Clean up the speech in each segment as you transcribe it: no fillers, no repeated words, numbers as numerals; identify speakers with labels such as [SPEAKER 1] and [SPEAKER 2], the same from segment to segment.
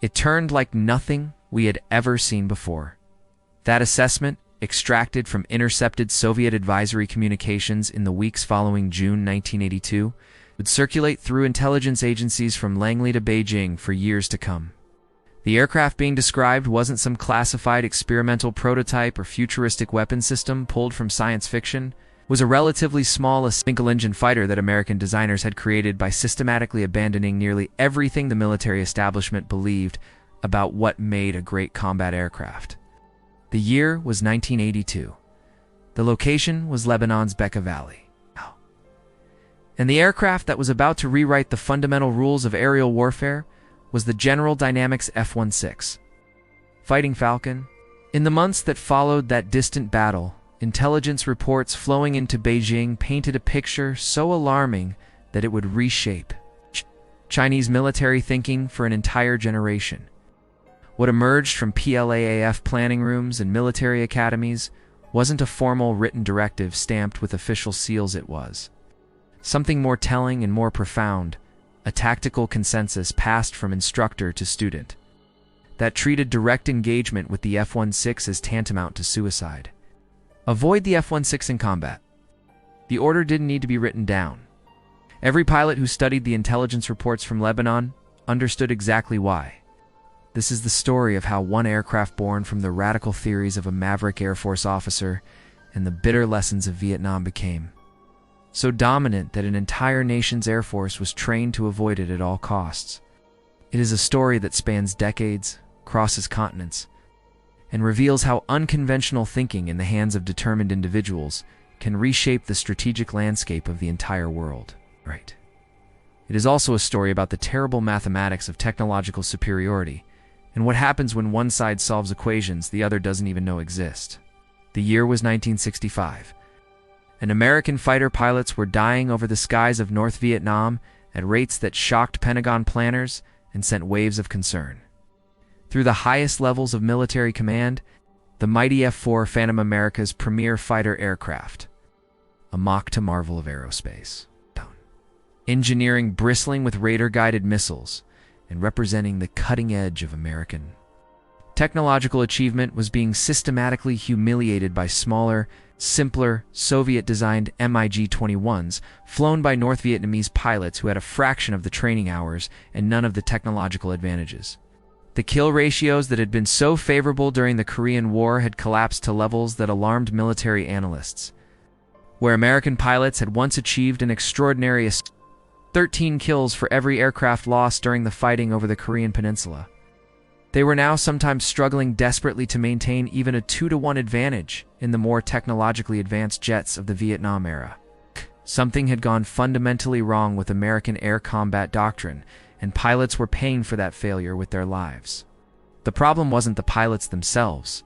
[SPEAKER 1] It turned like nothing we had ever seen before. That assessment, extracted from intercepted Soviet advisory communications in the weeks following June 1982, would circulate through intelligence agencies from Langley to Beijing for years to come. The aircraft being described wasn't some classified experimental prototype or futuristic weapon system pulled from science fiction. It was a relatively small single-engine fighter that American designers had created by systematically abandoning nearly everything the military establishment believed about what made a great combat aircraft. The year was 1982. The location was Lebanon's Bekaa Valley. And the aircraft that was about to rewrite the fundamental rules of aerial warfare was the General Dynamics F-16. Fighting Falcon. In the months that followed that distant battle, intelligence reports flowing into Beijing painted a picture so alarming that it would reshape Chinese military thinking for an entire generation. What emerged from PLAAF planning rooms and military academies wasn't a formal written directive stamped with official seals. It was something more telling and more profound, a tactical consensus passed from instructor to student that treated direct engagement with the F-16 as tantamount to suicide. Avoid the F-16 in combat. The order didn't need to be written down. Every pilot who studied the intelligence reports from Lebanon understood exactly why. This is the story of how one aircraft born from the radical theories of a maverick Air Force officer and the bitter lessons of Vietnam became so dominant that an entire nation's Air Force was trained to avoid it at all costs. It is a story that spans decades, crosses continents, and reveals how unconventional thinking in the hands of determined individuals can reshape the strategic landscape of the entire world. Right. It is also a story about the terrible mathematics of technological superiority and what happens when one side solves equations the other doesn't even know exist. The year was 1965. And American fighter pilots were dying over the skies of North Vietnam at rates that shocked Pentagon planners and sent waves of concern. Through the highest levels of military command, the mighty F-4 Phantom, America's premier fighter aircraft, a mock to marvel of aerospace. Engineering bristling with radar-guided missiles and representing the cutting edge of American technological achievement, was being systematically humiliated by smaller, simpler, Soviet-designed MiG-21s flown by North Vietnamese pilots who had a fraction of the training hours and none of the technological advantages. The kill ratios that had been so favorable during the Korean War had collapsed to levels that alarmed military analysts. Where American pilots had once achieved an extraordinary 13 kills for every aircraft lost during the fighting over the Korean peninsula, they were now sometimes struggling desperately to maintain even a 2-to-1 advantage in the more technologically advanced jets of the Vietnam era. Something had gone fundamentally wrong with American air combat doctrine, and pilots were paying for that failure with their lives. The problem wasn't the pilots themselves.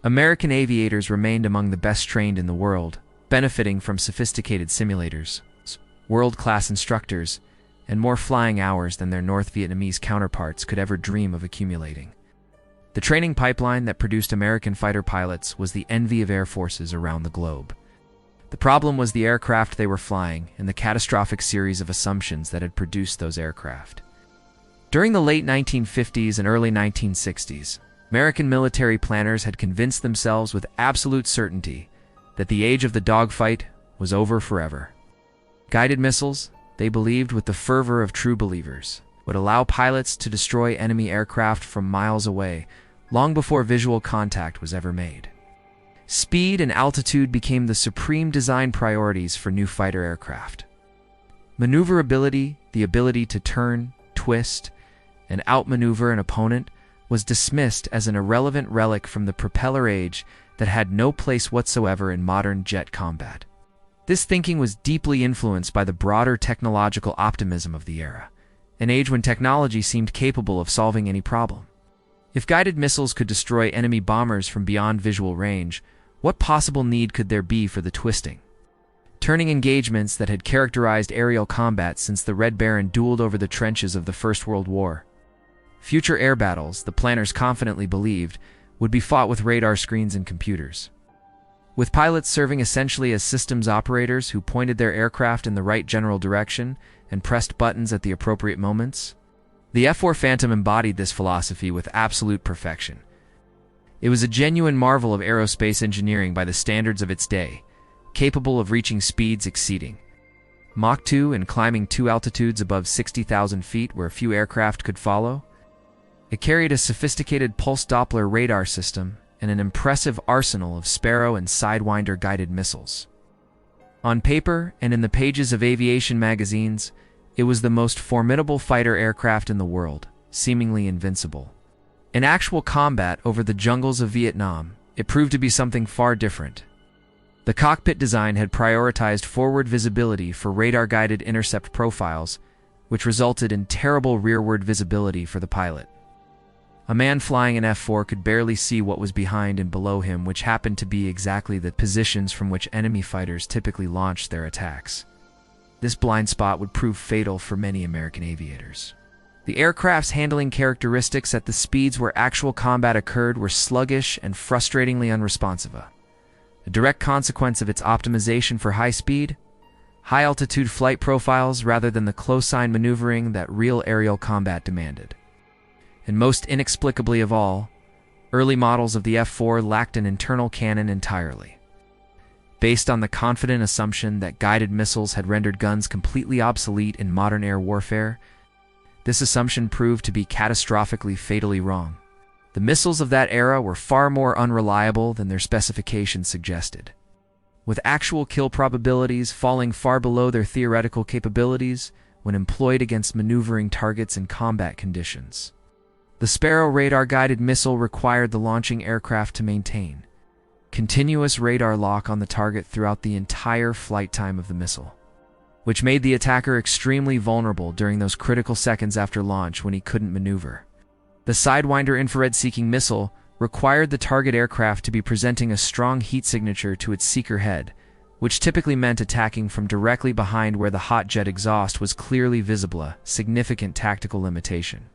[SPEAKER 1] American aviators remained among the best trained in the world, benefiting from sophisticated simulators, world-class instructors, and more flying hours than their North Vietnamese counterparts could ever dream of accumulating. The training pipeline that produced American fighter pilots was the envy of air forces around the globe. The problem was the aircraft they were flying and the catastrophic series of assumptions that had produced those aircraft. During the late 1950s and early 1960s, American military planners had convinced themselves with absolute certainty that the age of the dogfight was over forever. Guided missiles, they believed with the fervor of true believers, would allow pilots to destroy enemy aircraft from miles away, long before visual contact was ever made. Speed and altitude became the supreme design priorities for new fighter aircraft. Maneuverability, the ability to turn, twist, and outmaneuver an opponent, was dismissed as an irrelevant relic from the propeller age that had no place whatsoever in modern jet combat. This thinking was deeply influenced by the broader technological optimism of the era, an age when technology seemed capable of solving any problem. If guided missiles could destroy enemy bombers from beyond visual range, what possible need could there be for the twisting, turning engagements that had characterized aerial combat since the Red Baron dueled over the trenches of the First World War? Future air battles, the planners confidently believed, would be fought with radar screens and computers. With pilots serving essentially as systems operators who pointed their aircraft in the right general direction and pressed buttons at the appropriate moments, The F-4 Phantom embodied this philosophy with absolute perfection. It was a genuine marvel of aerospace engineering by the standards of its day, capable of reaching speeds exceeding Mach 2 and climbing to altitudes above 60,000 feet where few aircraft could follow. It carried a sophisticated pulse Doppler radar system and an impressive arsenal of Sparrow and Sidewinder guided missiles. On paper and in the pages of aviation magazines, it was the most formidable fighter aircraft in the world, seemingly invincible. In actual combat over the jungles of Vietnam, it proved to be something far different. The cockpit design had prioritized forward visibility for radar-guided intercept profiles, which resulted in terrible rearward visibility for the pilot. A man flying an F-4 could barely see what was behind and below him, which happened to be exactly the positions from which enemy fighters typically launched their attacks. This blind spot would prove fatal for many American aviators. The aircraft's handling characteristics at the speeds where actual combat occurred were sluggish and frustratingly unresponsive. A direct consequence of its optimization for high speed, high-altitude flight profiles rather than the close-line maneuvering that real aerial combat demanded. And most inexplicably of all, early models of the F-4 lacked an internal cannon entirely. Based on the confident assumption that guided missiles had rendered guns completely obsolete in modern air warfare, this assumption proved to be catastrophically fatally wrong. The missiles of that era were far more unreliable than their specifications suggested, with actual kill probabilities falling far below their theoretical capabilities when employed against maneuvering targets in combat conditions. The Sparrow radar-guided missile required the launching aircraft to maintain continuous radar lock on the target throughout the entire flight time of the missile, which made the attacker extremely vulnerable during those critical seconds after launch when he couldn't maneuver. The Sidewinder infrared-seeking missile required the target aircraft to be presenting a strong heat signature to its seeker head, which typically meant attacking from directly behind where the hot jet exhaust was clearly visible, a significant tactical limitation.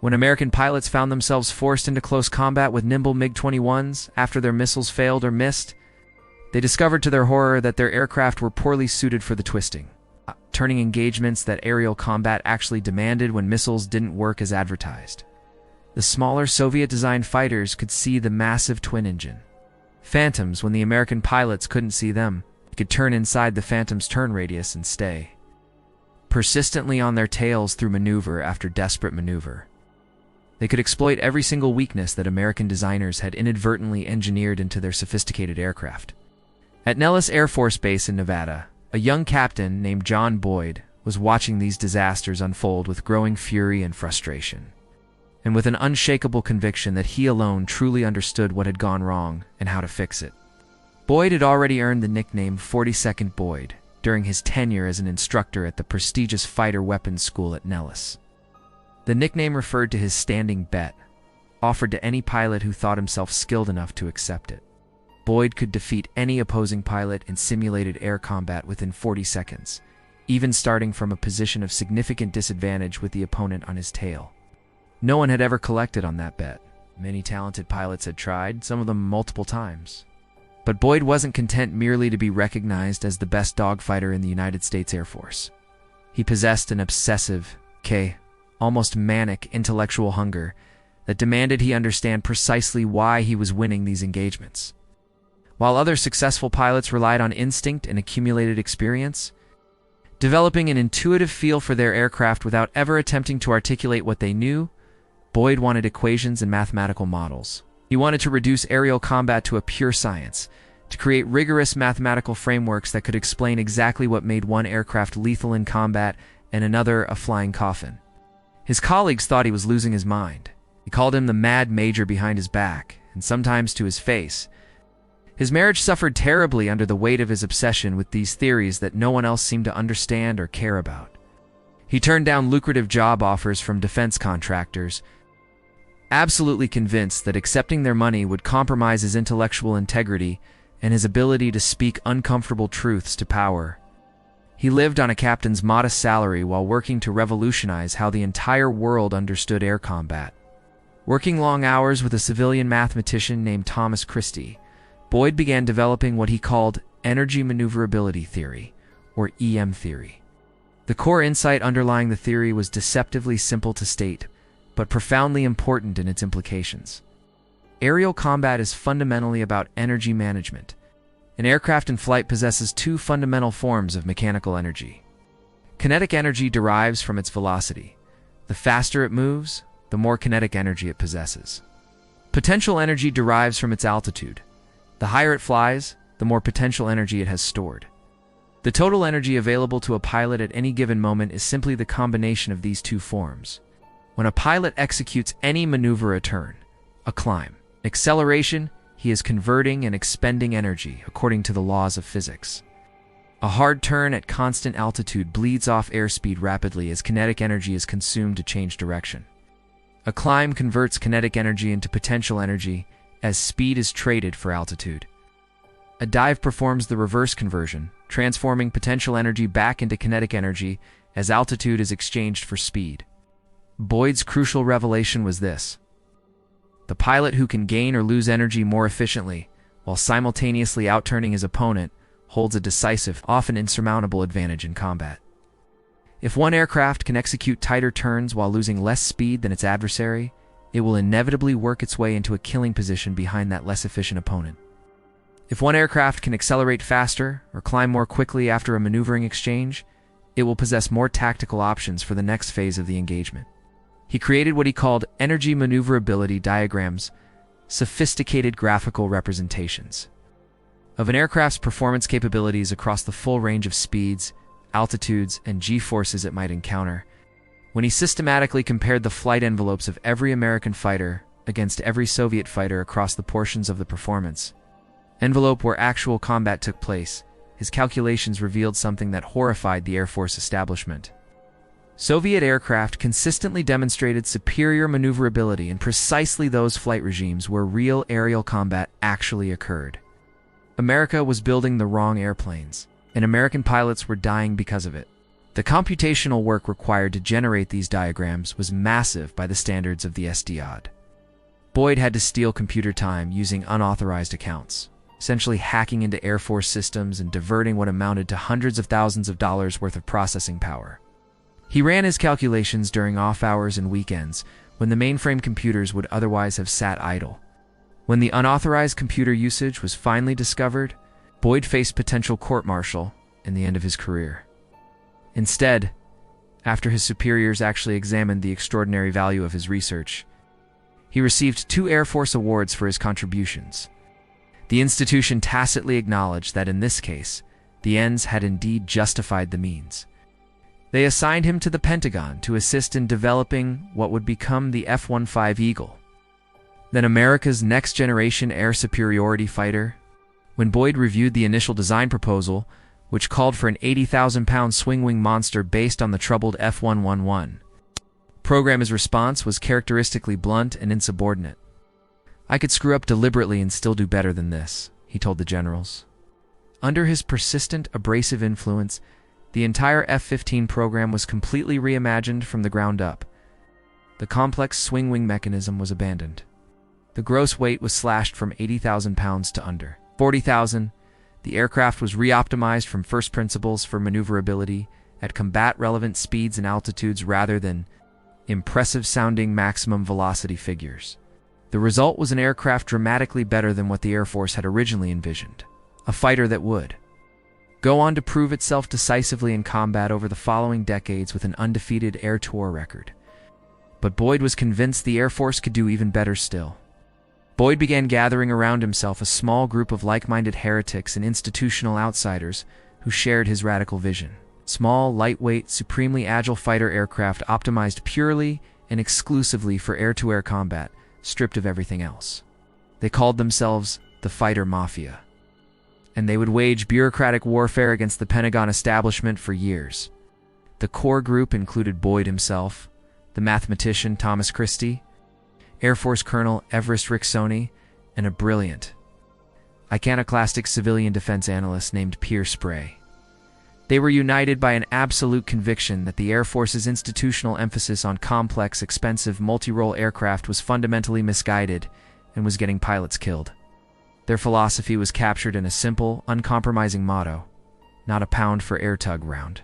[SPEAKER 1] When American pilots found themselves forced into close combat with nimble MiG-21s after their missiles failed or missed, they discovered to their horror that their aircraft were poorly suited for the twisting, turning engagements that aerial combat actually demanded when missiles didn't work as advertised. The smaller Soviet-designed fighters could see the massive twin-engine Phantoms when the American pilots couldn't see them. They could turn inside the Phantom's turn radius and stay persistently on their tails through maneuver after desperate maneuver. They could exploit every single weakness that American designers had inadvertently engineered into their sophisticated aircraft. At Nellis Air Force Base in Nevada, a young captain named John Boyd was watching these disasters unfold with growing fury and frustration, and with an unshakable conviction that he alone truly understood what had gone wrong and how to fix it. Boyd had already earned the nickname 42nd Boyd during his tenure as an instructor at the prestigious fighter weapons school at Nellis. The nickname referred to his standing bet, offered to any pilot who thought himself skilled enough to accept it. Boyd could defeat any opposing pilot in simulated air combat within 40 seconds, even starting from a position of significant disadvantage with the opponent on his tail. No one had ever collected on that bet. Many talented pilots had tried, some of them multiple times. But Boyd wasn't content merely to be recognized as the best dogfighter in the United States Air Force. He possessed an obsessive, almost manic intellectual hunger that demanded he understand precisely why he was winning these engagements. While other successful pilots relied on instinct and accumulated experience, developing an intuitive feel for their aircraft without ever attempting to articulate what they knew, Boyd wanted equations and mathematical models. He wanted to reduce aerial combat to a pure science, to create rigorous mathematical frameworks that could explain exactly what made one aircraft lethal in combat and another a flying coffin. His colleagues thought he was losing his mind. He called him the mad major behind his back, and sometimes to his face. His marriage suffered terribly under the weight of his obsession with these theories that no one else seemed to understand or care about. He turned down lucrative job offers from defense contractors, absolutely convinced that accepting their money would compromise his intellectual integrity and his ability to speak uncomfortable truths to power. He lived on a captain's modest salary while working to revolutionize how the entire world understood air combat. Working long hours with a civilian mathematician named Thomas Christie, Boyd began developing what he called energy maneuverability theory, or EM theory. The The core insight underlying the theory was deceptively simple to state, but profoundly important in its implications. Aerial combat is fundamentally about energy management. An aircraft in flight possesses two fundamental forms of mechanical energy. Kinetic energy derives from its velocity. The faster it moves, the more kinetic energy it possesses. Potential energy derives from its altitude. The higher it flies, the more potential energy it has stored. The total energy available to a pilot at any given moment is simply the combination of these two forms. When a pilot executes any maneuver, a turn, a climb, acceleration, he is converting and expending energy according to the laws of physics. A hard turn at constant altitude bleeds off airspeed rapidly as kinetic energy is consumed to change direction. A climb converts kinetic energy into potential energy as speed is traded for altitude. A dive performs the reverse conversion, transforming potential energy back into kinetic energy as altitude is exchanged for speed. Boyd's crucial revelation was this: the pilot who can gain or lose energy more efficiently, while simultaneously outturning his opponent, holds a decisive, often insurmountable advantage in combat. If one aircraft can execute tighter turns while losing less speed than its adversary, it will inevitably work its way into a killing position behind that less efficient opponent. If one aircraft can accelerate faster or climb more quickly after a maneuvering exchange, it will possess more tactical options for the next phase of the engagement. He created what he called energy maneuverability diagrams, sophisticated graphical representations of an aircraft's performance capabilities across the full range of speeds, altitudes, and G-forces it might encounter. When he systematically compared the flight envelopes of every American fighter against every Soviet fighter across the portions of the performance envelope where actual combat took place, his calculations revealed something that horrified the Air Force establishment. Soviet aircraft consistently demonstrated superior maneuverability in precisely those flight regimes where real aerial combat actually occurred. America was building the wrong airplanes, and American pilots were dying because of it. The computational work required to generate these diagrams was massive by the standards of the SDOD. Boyd had to steal computer time using unauthorized accounts, essentially hacking into Air Force systems and diverting what amounted to hundreds of thousands of dollars worth of processing power. He ran his calculations during off hours and weekends, when the mainframe computers would otherwise have sat idle. When the unauthorized computer usage was finally discovered, Boyd faced potential court-martial and the end of his career. Instead, after his superiors actually examined the extraordinary value of his research, he received 2 Air Force awards for his contributions. The institution tacitly acknowledged that in this case, the ends had indeed justified the means. They assigned him to the Pentagon to assist in developing what would become the F-15 Eagle, then America's next-generation air superiority fighter. When Boyd reviewed the initial design proposal, which called for an 80,000-pound swing-wing monster based on the troubled F-111, program's response was characteristically blunt and insubordinate. "I could screw up deliberately and still do better than this," he told the generals. Under his persistent, abrasive influence, the entire F-15 program was completely reimagined from the ground up. The complex swing-wing mechanism was abandoned. The gross weight was slashed from 80,000 pounds to under 40,000. The aircraft was re-optimized from first principles for maneuverability at combat-relevant speeds and altitudes rather than impressive-sounding maximum velocity figures. The result was an aircraft dramatically better than what the Air Force had originally envisioned, a fighter that would go on to prove itself decisively in combat over the following decades with an undefeated air tour record. But Boyd was convinced the Air Force could do even better still. Boyd began gathering around himself a small group of like-minded heretics and institutional outsiders who shared his radical vision. Small, lightweight, supremely agile fighter aircraft optimized purely and exclusively for air-to-air combat, stripped of everything else. They called themselves the Fighter Mafia, and they would wage bureaucratic warfare against the Pentagon establishment for years. The core group included Boyd himself, the mathematician Thomas Christie, Air Force Colonel Everest Rixoni, and a brilliant, iconoclastic civilian defense analyst named Pierre Spray. They were united by an absolute conviction that the Air Force's institutional emphasis on complex, expensive, multi-role aircraft was fundamentally misguided and was getting pilots killed. Their philosophy was captured in a simple, uncompromising motto: not a pound for air tug round.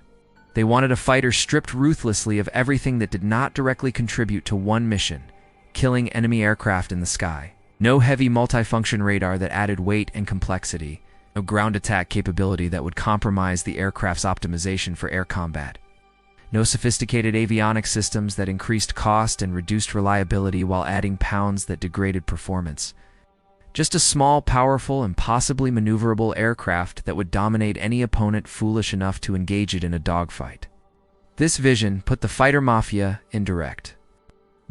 [SPEAKER 1] They wanted a fighter stripped ruthlessly of everything that did not directly contribute to one mission: killing enemy aircraft in the sky. No heavy multifunction radar that added weight and complexity. No ground attack capability that would compromise the aircraft's optimization for air combat. No sophisticated avionics systems that increased cost and reduced reliability while adding pounds that degraded performance. Just a small, powerful, and possibly maneuverable aircraft that would dominate any opponent foolish enough to engage it in a dogfight. This vision put the fighter mafia in direct,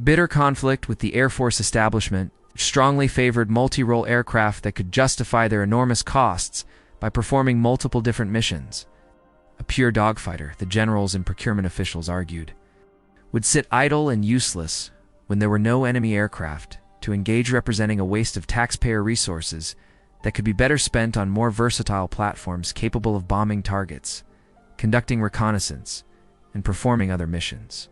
[SPEAKER 1] bitter conflict with the Air Force establishment, which strongly favored multi-role aircraft that could justify their enormous costs by performing multiple different missions. A pure dogfighter, the generals and procurement officials argued, would sit idle and useless when there were no enemy aircraft to engage, representing a waste of taxpayer resources that could be better spent on more versatile platforms capable of bombing targets, conducting reconnaissance, and performing other missions.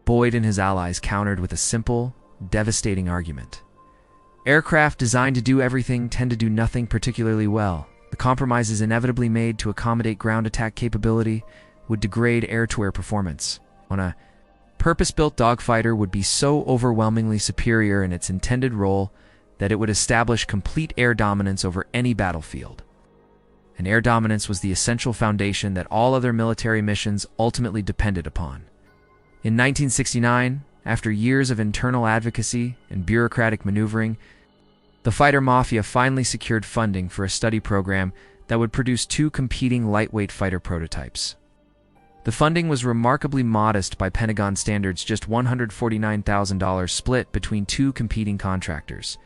[SPEAKER 1] Boyd and his allies countered with a simple, devastating argument. Aircraft designed to do everything tend to do nothing particularly well. The compromises inevitably made to accommodate ground attack capability would degrade air-to-air performance. A purpose-built dogfighter would be so overwhelmingly superior in its intended role that it would establish complete air dominance over any battlefield. And air dominance was the essential foundation that all other military missions ultimately depended upon. In 1969, after years of internal advocacy and bureaucratic maneuvering, the fighter mafia finally secured funding for a study program that would produce two competing lightweight fighter prototypes. The funding was remarkably modest by Pentagon standards, just $149,000 split between two competing contractors.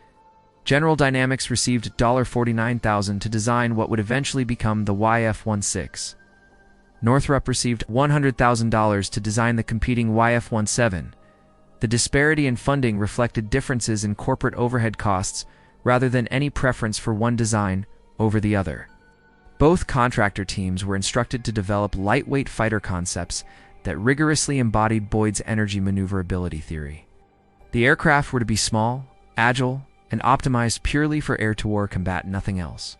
[SPEAKER 1] General Dynamics received $49,000 to design what would eventually become the YF-16. Northrop received $100,000 to design the competing YF-17. The disparity in funding reflected differences in corporate overhead costs rather than any preference for one design over the other. Both contractor teams were instructed to develop lightweight fighter concepts that rigorously embodied Boyd's energy maneuverability theory. The aircraft were to be small, agile, and optimized purely for air-to-war combat, nothing else.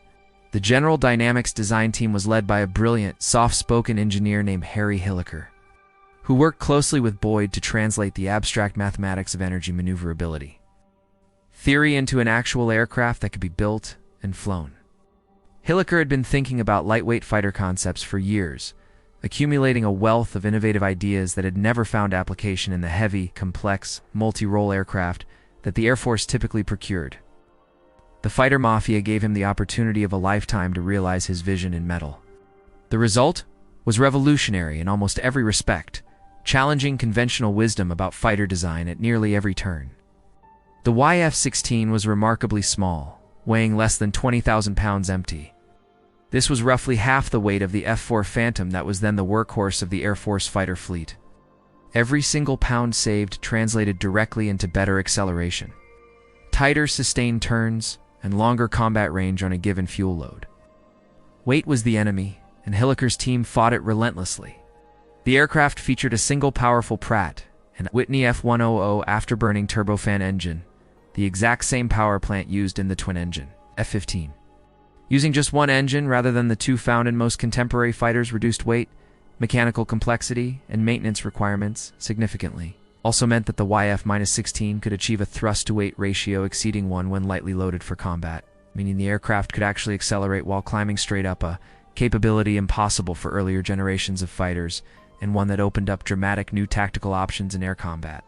[SPEAKER 1] The General Dynamics design team was led by a brilliant, soft-spoken engineer named Harry Hilliker, who worked closely with Boyd to translate the abstract mathematics of energy maneuverability theory into an actual aircraft that could be built and flown. Hilliker had been thinking about lightweight fighter concepts for years, accumulating a wealth of innovative ideas that had never found application in the heavy, complex, multi-role aircraft that the Air Force typically procured. The fighter mafia gave him the opportunity of a lifetime to realize his vision in metal. The result was revolutionary in almost every respect, challenging conventional wisdom about fighter design at nearly every turn. The YF-16 was remarkably small, weighing less than 20,000 pounds empty. This was roughly half the weight of the F-4 Phantom that was then the workhorse of the Air Force fighter fleet. Every single pound saved translated directly into better acceleration, tighter sustained turns, and longer combat range on a given fuel load. Weight was the enemy, and Hilliker's team fought it relentlessly. The aircraft featured a single powerful Pratt and Whitney F-100 afterburning turbofan engine, the exact same power plant used in the twin-engine F-15. Using just one engine rather than the two found in most contemporary fighters reduced weight, mechanical complexity, and maintenance requirements significantly. Also meant that the YF-16 could achieve a thrust-to-weight ratio exceeding 1 when lightly loaded for combat, meaning the aircraft could actually accelerate while climbing straight up, a capability impossible for earlier generations of fighters, and one that opened up dramatic new tactical options in air combat.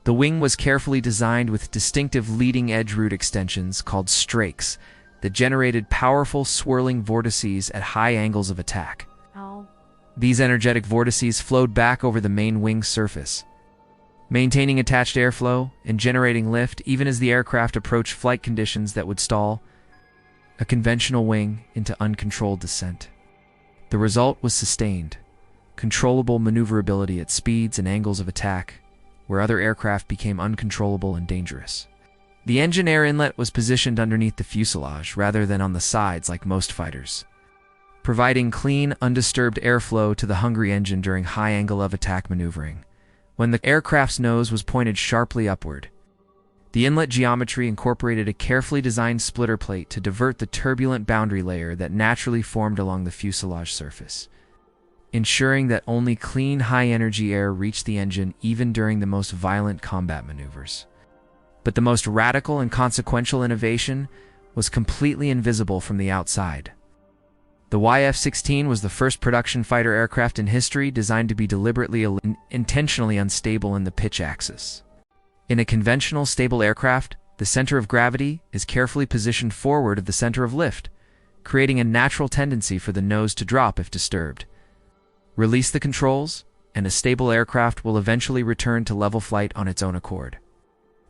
[SPEAKER 1] The wing was carefully designed with distinctive leading-edge root extensions called strakes that generated powerful swirling vortices at high angles of attack. These energetic vortices flowed back over the main wing's surface, maintaining attached airflow and generating lift even as the aircraft approached flight conditions that would stall a conventional wing into uncontrolled descent. The result was sustained, controllable maneuverability at speeds and angles of attack, where other aircraft became uncontrollable and dangerous. The engine air inlet was positioned underneath the fuselage rather than on the sides like most fighters, providing clean, undisturbed airflow to the hungry engine during high angle of attack maneuvering, when the aircraft's nose was pointed sharply upward. The inlet geometry incorporated a carefully designed splitter plate to divert the turbulent boundary layer that naturally formed along the fuselage surface. ensuring that only clean, high-energy air reached the engine even during the most violent combat maneuvers. But the most radical and consequential innovation was completely invisible from the outside. The F-16 was the first production fighter aircraft in history designed to be deliberately and intentionally unstable in the pitch axis. In a conventional stable aircraft, the center of gravity is carefully positioned forward of the center of lift, creating a natural tendency for the nose to drop if disturbed. Release the controls, and a stable aircraft will eventually return to level flight on its own accord.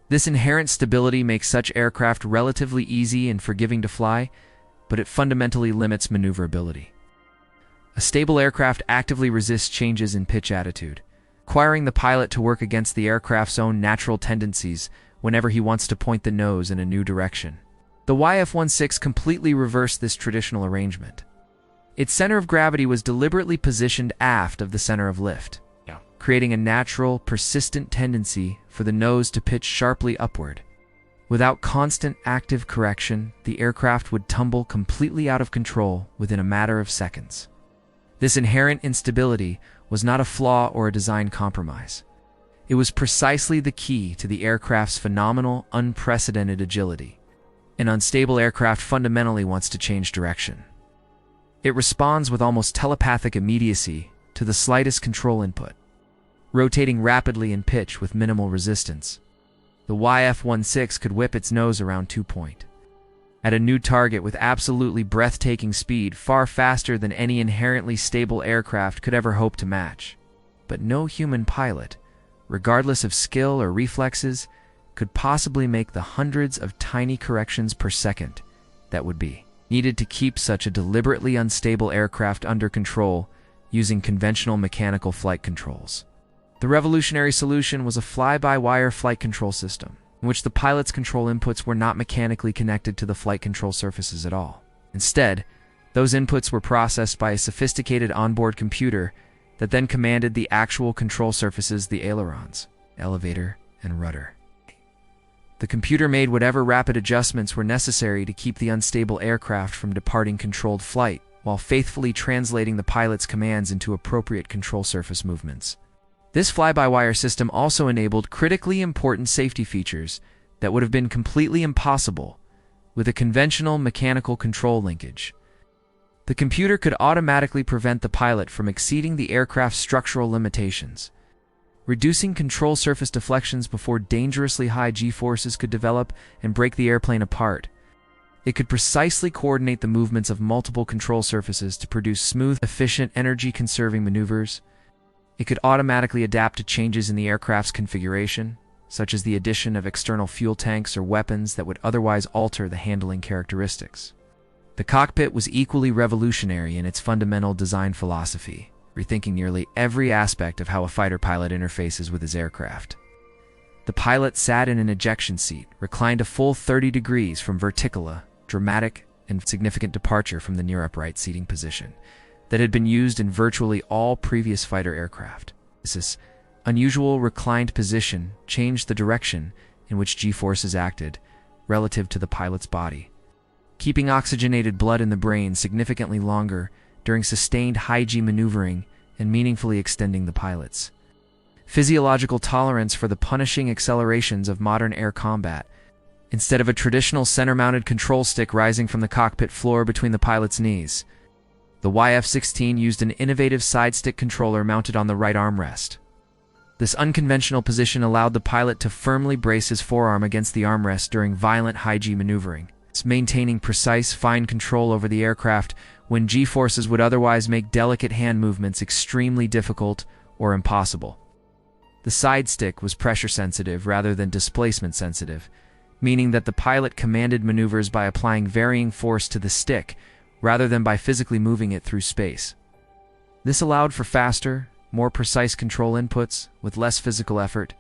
[SPEAKER 1] This inherent stability makes such aircraft relatively easy and forgiving to fly, but it fundamentally limits maneuverability. A stable aircraft actively resists changes in pitch attitude, requiring the pilot to work against the aircraft's own natural tendencies whenever he wants to point the nose in a new direction. The F-16 completely reversed this traditional arrangement. Its center of gravity was deliberately positioned aft of the center of lift, creating a natural, persistent tendency for the nose to pitch sharply upward. Without constant active correction, the aircraft would tumble completely out of control within a matter of seconds. This inherent instability was not a flaw or a design compromise. It was precisely the key to the aircraft's phenomenal, unprecedented agility. An unstable aircraft fundamentally wants to change direction. It responds with almost telepathic immediacy to the slightest control input, rotating rapidly in pitch with minimal resistance. The F-16 could whip its nose around 2 point at a new target with absolutely breathtaking speed, far faster than any inherently stable aircraft could ever hope to match. But no human pilot, regardless of skill or reflexes, could possibly make the hundreds of tiny corrections per second that would be needed to keep such a deliberately unstable aircraft under control using conventional mechanical flight controls. The revolutionary solution was a fly-by-wire flight control system, in which the pilot's control inputs were not mechanically connected to the flight control surfaces at all. Instead, those inputs were processed by a sophisticated onboard computer that then commanded the actual control surfaces, the ailerons, elevator, and rudder. The computer made whatever rapid adjustments were necessary to keep the unstable aircraft from departing controlled flight, while faithfully translating the pilot's commands into appropriate control surface movements. This fly-by-wire system also enabled critically important safety features that would have been completely impossible with a conventional mechanical control linkage. The computer could automatically prevent the pilot from exceeding the aircraft's structural limitations, reducing control surface deflections before dangerously high G-forces could develop and break the airplane apart. It could precisely coordinate the movements of multiple control surfaces to produce smooth, efficient, energy-conserving maneuvers. It could automatically adapt to changes in the aircraft's configuration, such as the addition of external fuel tanks or weapons that would otherwise alter the handling characteristics. The cockpit was equally revolutionary in its fundamental design philosophy, rethinking nearly every aspect of how a fighter pilot interfaces with his aircraft. The pilot sat in an ejection seat, reclined a full 30 degrees from vertical, dramatic and significant departure from the near-upright seating position that had been used in virtually all previous fighter aircraft. This unusual reclined position changed the direction in which G-forces acted relative to the pilot's body, keeping oxygenated blood in the brain significantly longer during sustained high-G maneuvering and meaningfully extending the pilot's physiological tolerance for the punishing accelerations of modern air combat. Instead of a traditional center-mounted control stick rising from the cockpit floor between the pilot's knees, the F-16 used an innovative side-stick controller mounted on the right armrest. This unconventional position allowed the pilot to firmly brace his forearm against the armrest during violent high-G maneuvering, maintaining precise, fine control over the aircraft when G-forces would otherwise make delicate hand movements extremely difficult or impossible. The side stick was pressure-sensitive rather than displacement-sensitive, meaning that the pilot commanded maneuvers by applying varying force to the stick rather than by physically moving it through space. This allowed for faster, more precise control inputs with less physical effort.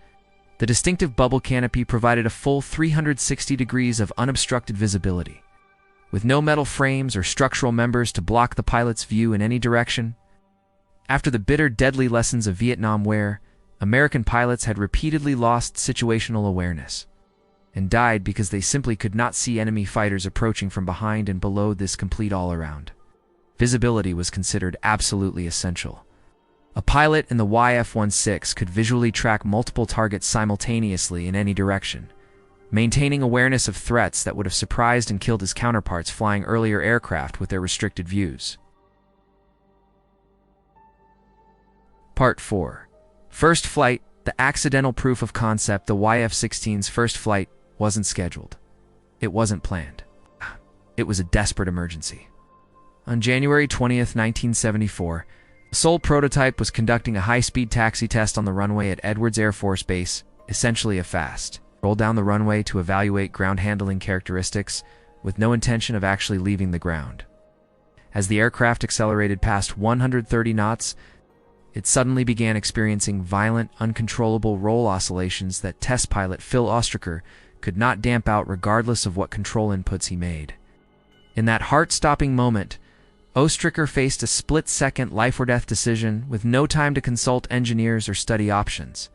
[SPEAKER 1] The distinctive bubble canopy provided a full 360 degrees of unobstructed visibility. With no metal frames or structural members to block the pilot's view in any direction. After the bitter, deadly lessons of Vietnam War, American pilots had repeatedly lost situational awareness and died because they simply could not see enemy fighters approaching from behind and below. This complete all-around visibility was considered absolutely essential, A pilot in the YF-16 could visually track multiple targets simultaneously in any direction, maintaining awareness of threats that would have surprised and killed his counterparts flying earlier aircraft with their restricted views. Part 4. First flight. The accidental proof of concept. The YF-16's first flight wasn't scheduled. It wasn't planned. It was a desperate emergency. On January 20th, 1974, the Seoul prototype was conducting a high-speed taxi test on the runway at Edwards Air Force Base, essentially a fast roll down the runway to evaluate ground handling characteristics with no intention of actually leaving the ground. As the aircraft accelerated past 130 knots, it suddenly began experiencing violent, uncontrollable roll oscillations that test pilot Phil Ostraker could not damp out regardless of what control inputs he made. In that heart-stopping moment, Ostraker faced a split-second life-or-death decision with no time to consult engineers or study options.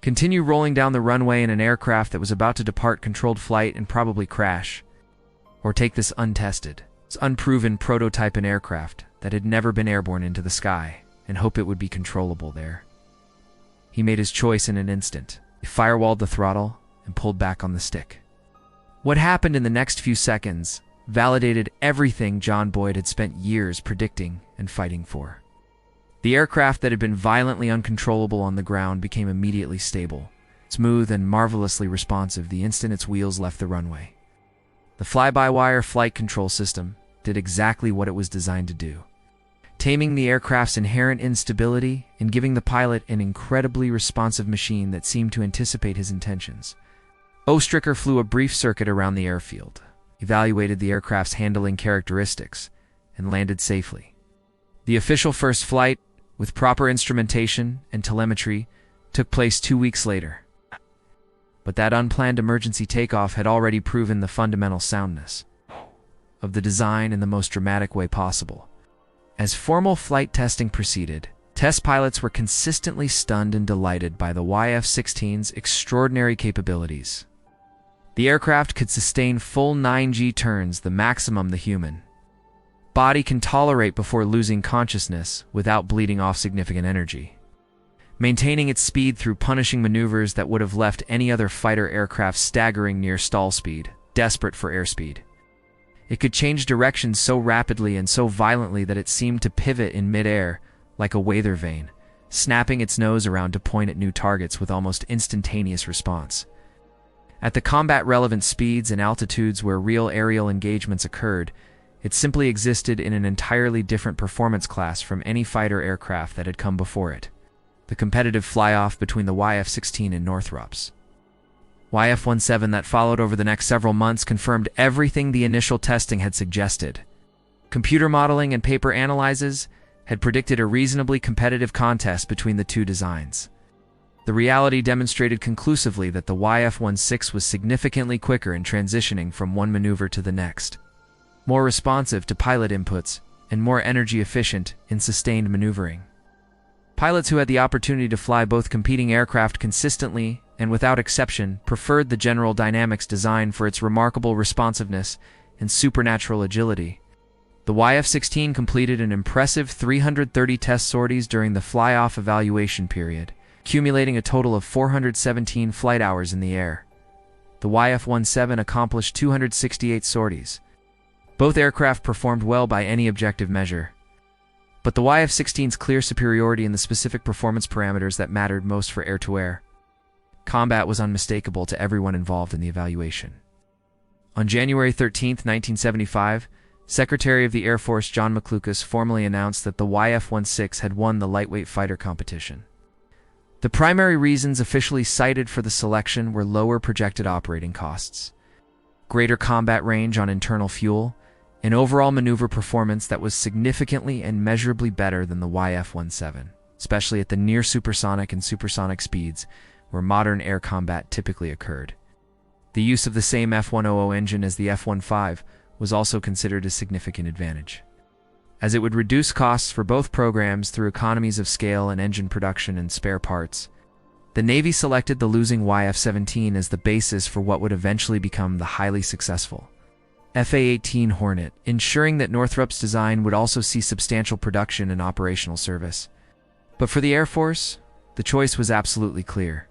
[SPEAKER 1] Continue rolling down the runway in an aircraft that was about to depart controlled flight and probably crash, or take this untested, unproven prototype in aircraft that had never been airborne into the sky and hope it would be controllable there. He made his choice in an instant. He firewalled the throttle and pulled back on the stick. What happened in the next few seconds validated everything John Boyd had spent years predicting and fighting for. The aircraft that had been violently uncontrollable on the ground became immediately stable, smooth and marvelously responsive the instant its wheels left the runway. The fly-by-wire flight control system did exactly what it was designed to do, taming the aircraft's inherent instability and giving the pilot an incredibly responsive machine that seemed to anticipate his intentions. Ostraker flew a brief circuit around the airfield, evaluated the aircraft's handling characteristics, and landed safely. The official first flight, with proper instrumentation and telemetry, took place 2 weeks later. But that unplanned emergency takeoff had already proven the fundamental soundness of the design in the most dramatic way possible. As formal flight testing proceeded, test pilots were consistently stunned and delighted by the YF-16's extraordinary capabilities. The aircraft could sustain full 9G turns, the maximum the human body can tolerate before losing consciousness without bleeding off significant energy, maintaining its speed through punishing maneuvers that would have left any other fighter aircraft staggering near stall speed, desperate for airspeed. It could change direction so rapidly and so violently that it seemed to pivot in mid-air like a weather vane, snapping its nose around to point at new targets with almost instantaneous response. At the combat-relevant speeds and altitudes where real aerial engagements occurred, it simply existed in an entirely different performance class from any fighter aircraft that had come before it. The competitive fly-off between the YF-16 and Northrop's YF-17 that followed over the next several months confirmed everything the initial testing had suggested. Computer modeling and paper analyses had predicted a reasonably competitive contest between the two designs. The reality demonstrated conclusively that the YF-16 was significantly quicker in transitioning from one maneuver to the next, more responsive to pilot inputs, and more energy efficient in sustained maneuvering. Pilots who had the opportunity to fly both competing aircraft consistently and without exception preferred the General Dynamics design for its remarkable responsiveness and supernatural agility. The YF-16 completed an impressive 330 test sorties during the fly-off evaluation period, accumulating a total of 417 flight hours in the air. The YF-17 accomplished 268 sorties. Both aircraft performed well by any objective measure, but the YF-16's clear superiority in the specific performance parameters that mattered most for air-to-air combat was unmistakable to everyone involved in the evaluation. On January 13, 1975, Secretary of the Air Force John McLucas formally announced that the YF-16 had won the lightweight fighter competition. The primary reasons officially cited for the selection were lower projected operating costs, greater combat range on internal fuel, and overall maneuver performance that was significantly and measurably better than the YF-17, especially at the near supersonic and supersonic speeds where modern air combat typically occurred. The use of the same F-100 engine as the F-15 was also considered a significant advantage, as it would reduce costs for both programs through economies of scale and engine production and spare parts. The Navy selected the losing YF-17 as the basis for what would eventually become the highly successful FA-18 Hornet, ensuring that Northrop's design would also see substantial production and operational service. But for the Air Force, the choice was absolutely clear.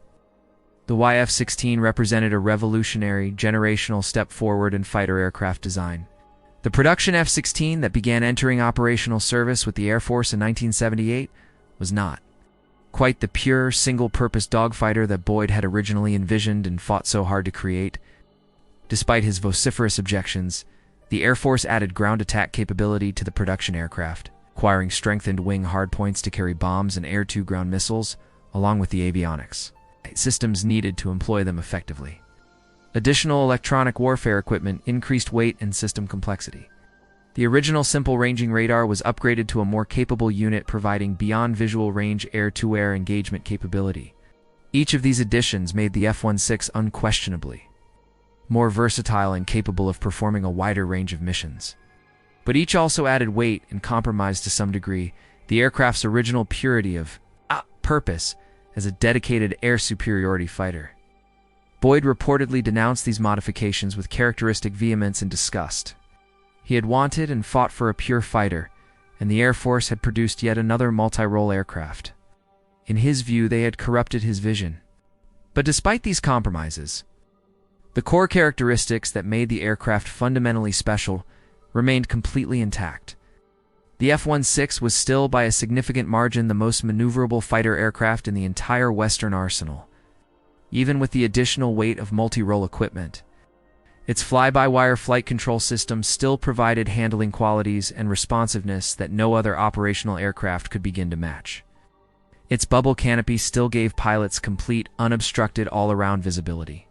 [SPEAKER 1] The F-16 represented a revolutionary, generational step forward in fighter aircraft design. The production F-16 that began entering operational service with the Air Force in 1978 was not quite the pure, single-purpose dogfighter that Boyd had originally envisioned and fought so hard to create. Despite his vociferous objections, the Air Force added ground attack capability to the production aircraft, acquiring strengthened wing hardpoints to carry bombs and air-to-ground missiles, along with the avionics systems needed to employ them effectively. Additional electronic warfare equipment increased weight and system complexity. The original simple ranging radar was upgraded to a more capable unit providing beyond visual range air-to-air engagement capability. Each of these additions made the F-16 unquestionably more versatile and capable of performing a wider range of missions. But each also added weight and compromised to some degree the aircraft's original purity of purpose as a dedicated air superiority fighter. Boyd reportedly denounced these modifications with characteristic vehemence and disgust. He had wanted and fought for a pure fighter, and the Air Force had produced yet another multi-role aircraft. In his view, they had corrupted his vision. But despite these compromises, the core characteristics that made the aircraft fundamentally special remained completely intact. The F-16 was still by a significant margin the most maneuverable fighter aircraft in the entire Western arsenal, even with the additional weight of multi-role equipment. Its fly-by-wire flight control system still provided handling qualities and responsiveness that no other operational aircraft could begin to match. Its bubble canopy still gave pilots complete, unobstructed all-around visibility.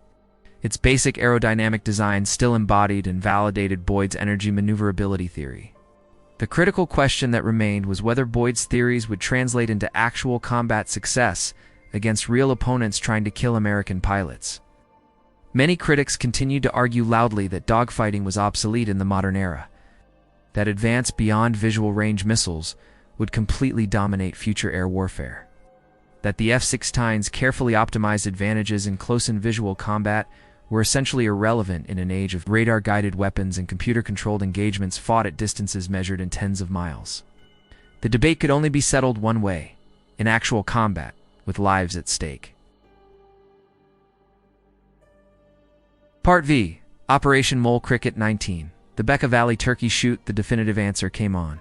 [SPEAKER 1] Its basic aerodynamic design still embodied and validated Boyd's energy maneuverability theory. The critical question that remained was whether Boyd's theories would translate into actual combat success against real opponents trying to kill American pilots. Many critics continued to argue loudly that dogfighting was obsolete in the modern era, that advanced beyond visual range missiles would completely dominate future air warfare, that the F-16's carefully optimized advantages in close-in visual combat were essentially irrelevant in an age of radar-guided weapons and computer-controlled engagements fought at distances measured in tens of miles. The debate could only be settled one way, in actual combat, with lives at stake. Part V, Operation Mole Cricket 19. The Bekaa Valley Turkey Shoot, the definitive answer came on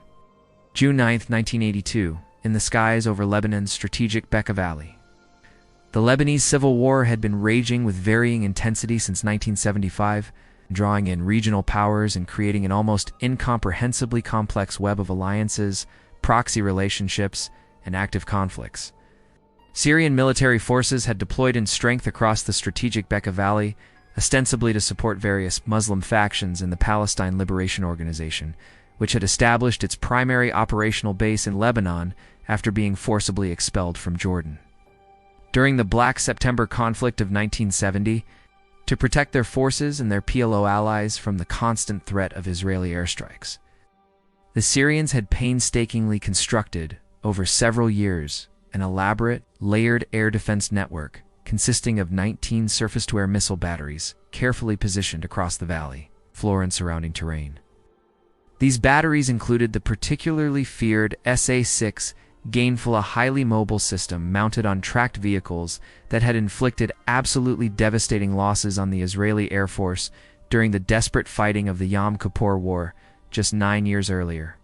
[SPEAKER 1] June 9, 1982, in the skies over Lebanon's strategic Bekaa Valley. The Lebanese civil war had been raging with varying intensity since 1975, drawing in regional powers and creating an almost incomprehensibly complex web of alliances, proxy relationships, and active conflicts. Syrian military forces had deployed in strength across the strategic Bekaa Valley, ostensibly to support various Muslim factions in the Palestine Liberation Organization, which had established its primary operational base in Lebanon after being forcibly expelled from Jordan. During the Black September conflict of 1970, to protect their forces and their PLO allies from the constant threat of Israeli airstrikes, the Syrians had painstakingly constructed, over several years, an elaborate, layered air defense network consisting of 19 surface-to-air missile batteries carefully positioned across the valley, floor and surrounding terrain. These batteries included the particularly feared SA-6 Gainful, a highly mobile system mounted on tracked vehicles that had inflicted absolutely devastating losses on the Israeli Air Force during the desperate fighting of the Yom Kippur War just 9 years earlier.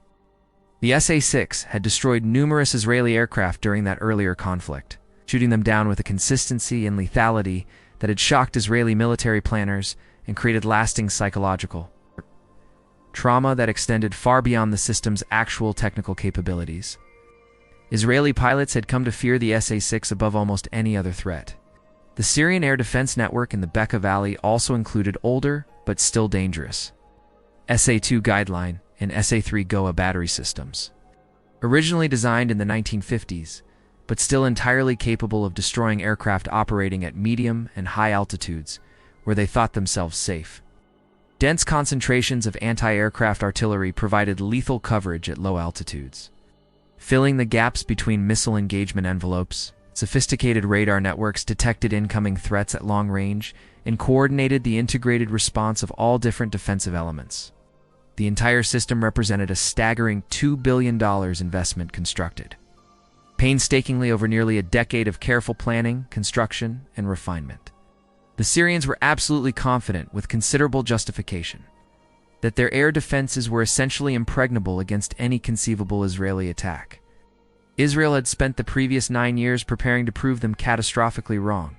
[SPEAKER 1] The SA-6 had destroyed numerous Israeli aircraft during that earlier conflict, shooting them down with a consistency and lethality that had shocked Israeli military planners and created lasting psychological trauma that extended far beyond the system's actual technical capabilities. Israeli pilots had come to fear the SA-6 above almost any other threat. The Syrian air defense network in the Bekaa Valley also included older, but still dangerous, SA-2 Guideline and SA-3 Goa battery systems. Originally designed in the 1950s, but still entirely capable of destroying aircraft operating at medium and high altitudes, where they thought themselves safe. Dense concentrations of anti-aircraft artillery provided lethal coverage at low altitudes. Filling the gaps between missile engagement envelopes, sophisticated radar networks detected incoming threats at long range and coordinated the integrated response of all different defensive elements. The entire system represented a staggering $2 billion investment constructed. painstakingly over nearly a decade of careful planning, construction, and refinement. The Syrians were absolutely confident, with considerable justification, that their air defenses were essentially impregnable against any conceivable Israeli attack. Israel had spent the previous 9 years preparing to prove them catastrophically wrong.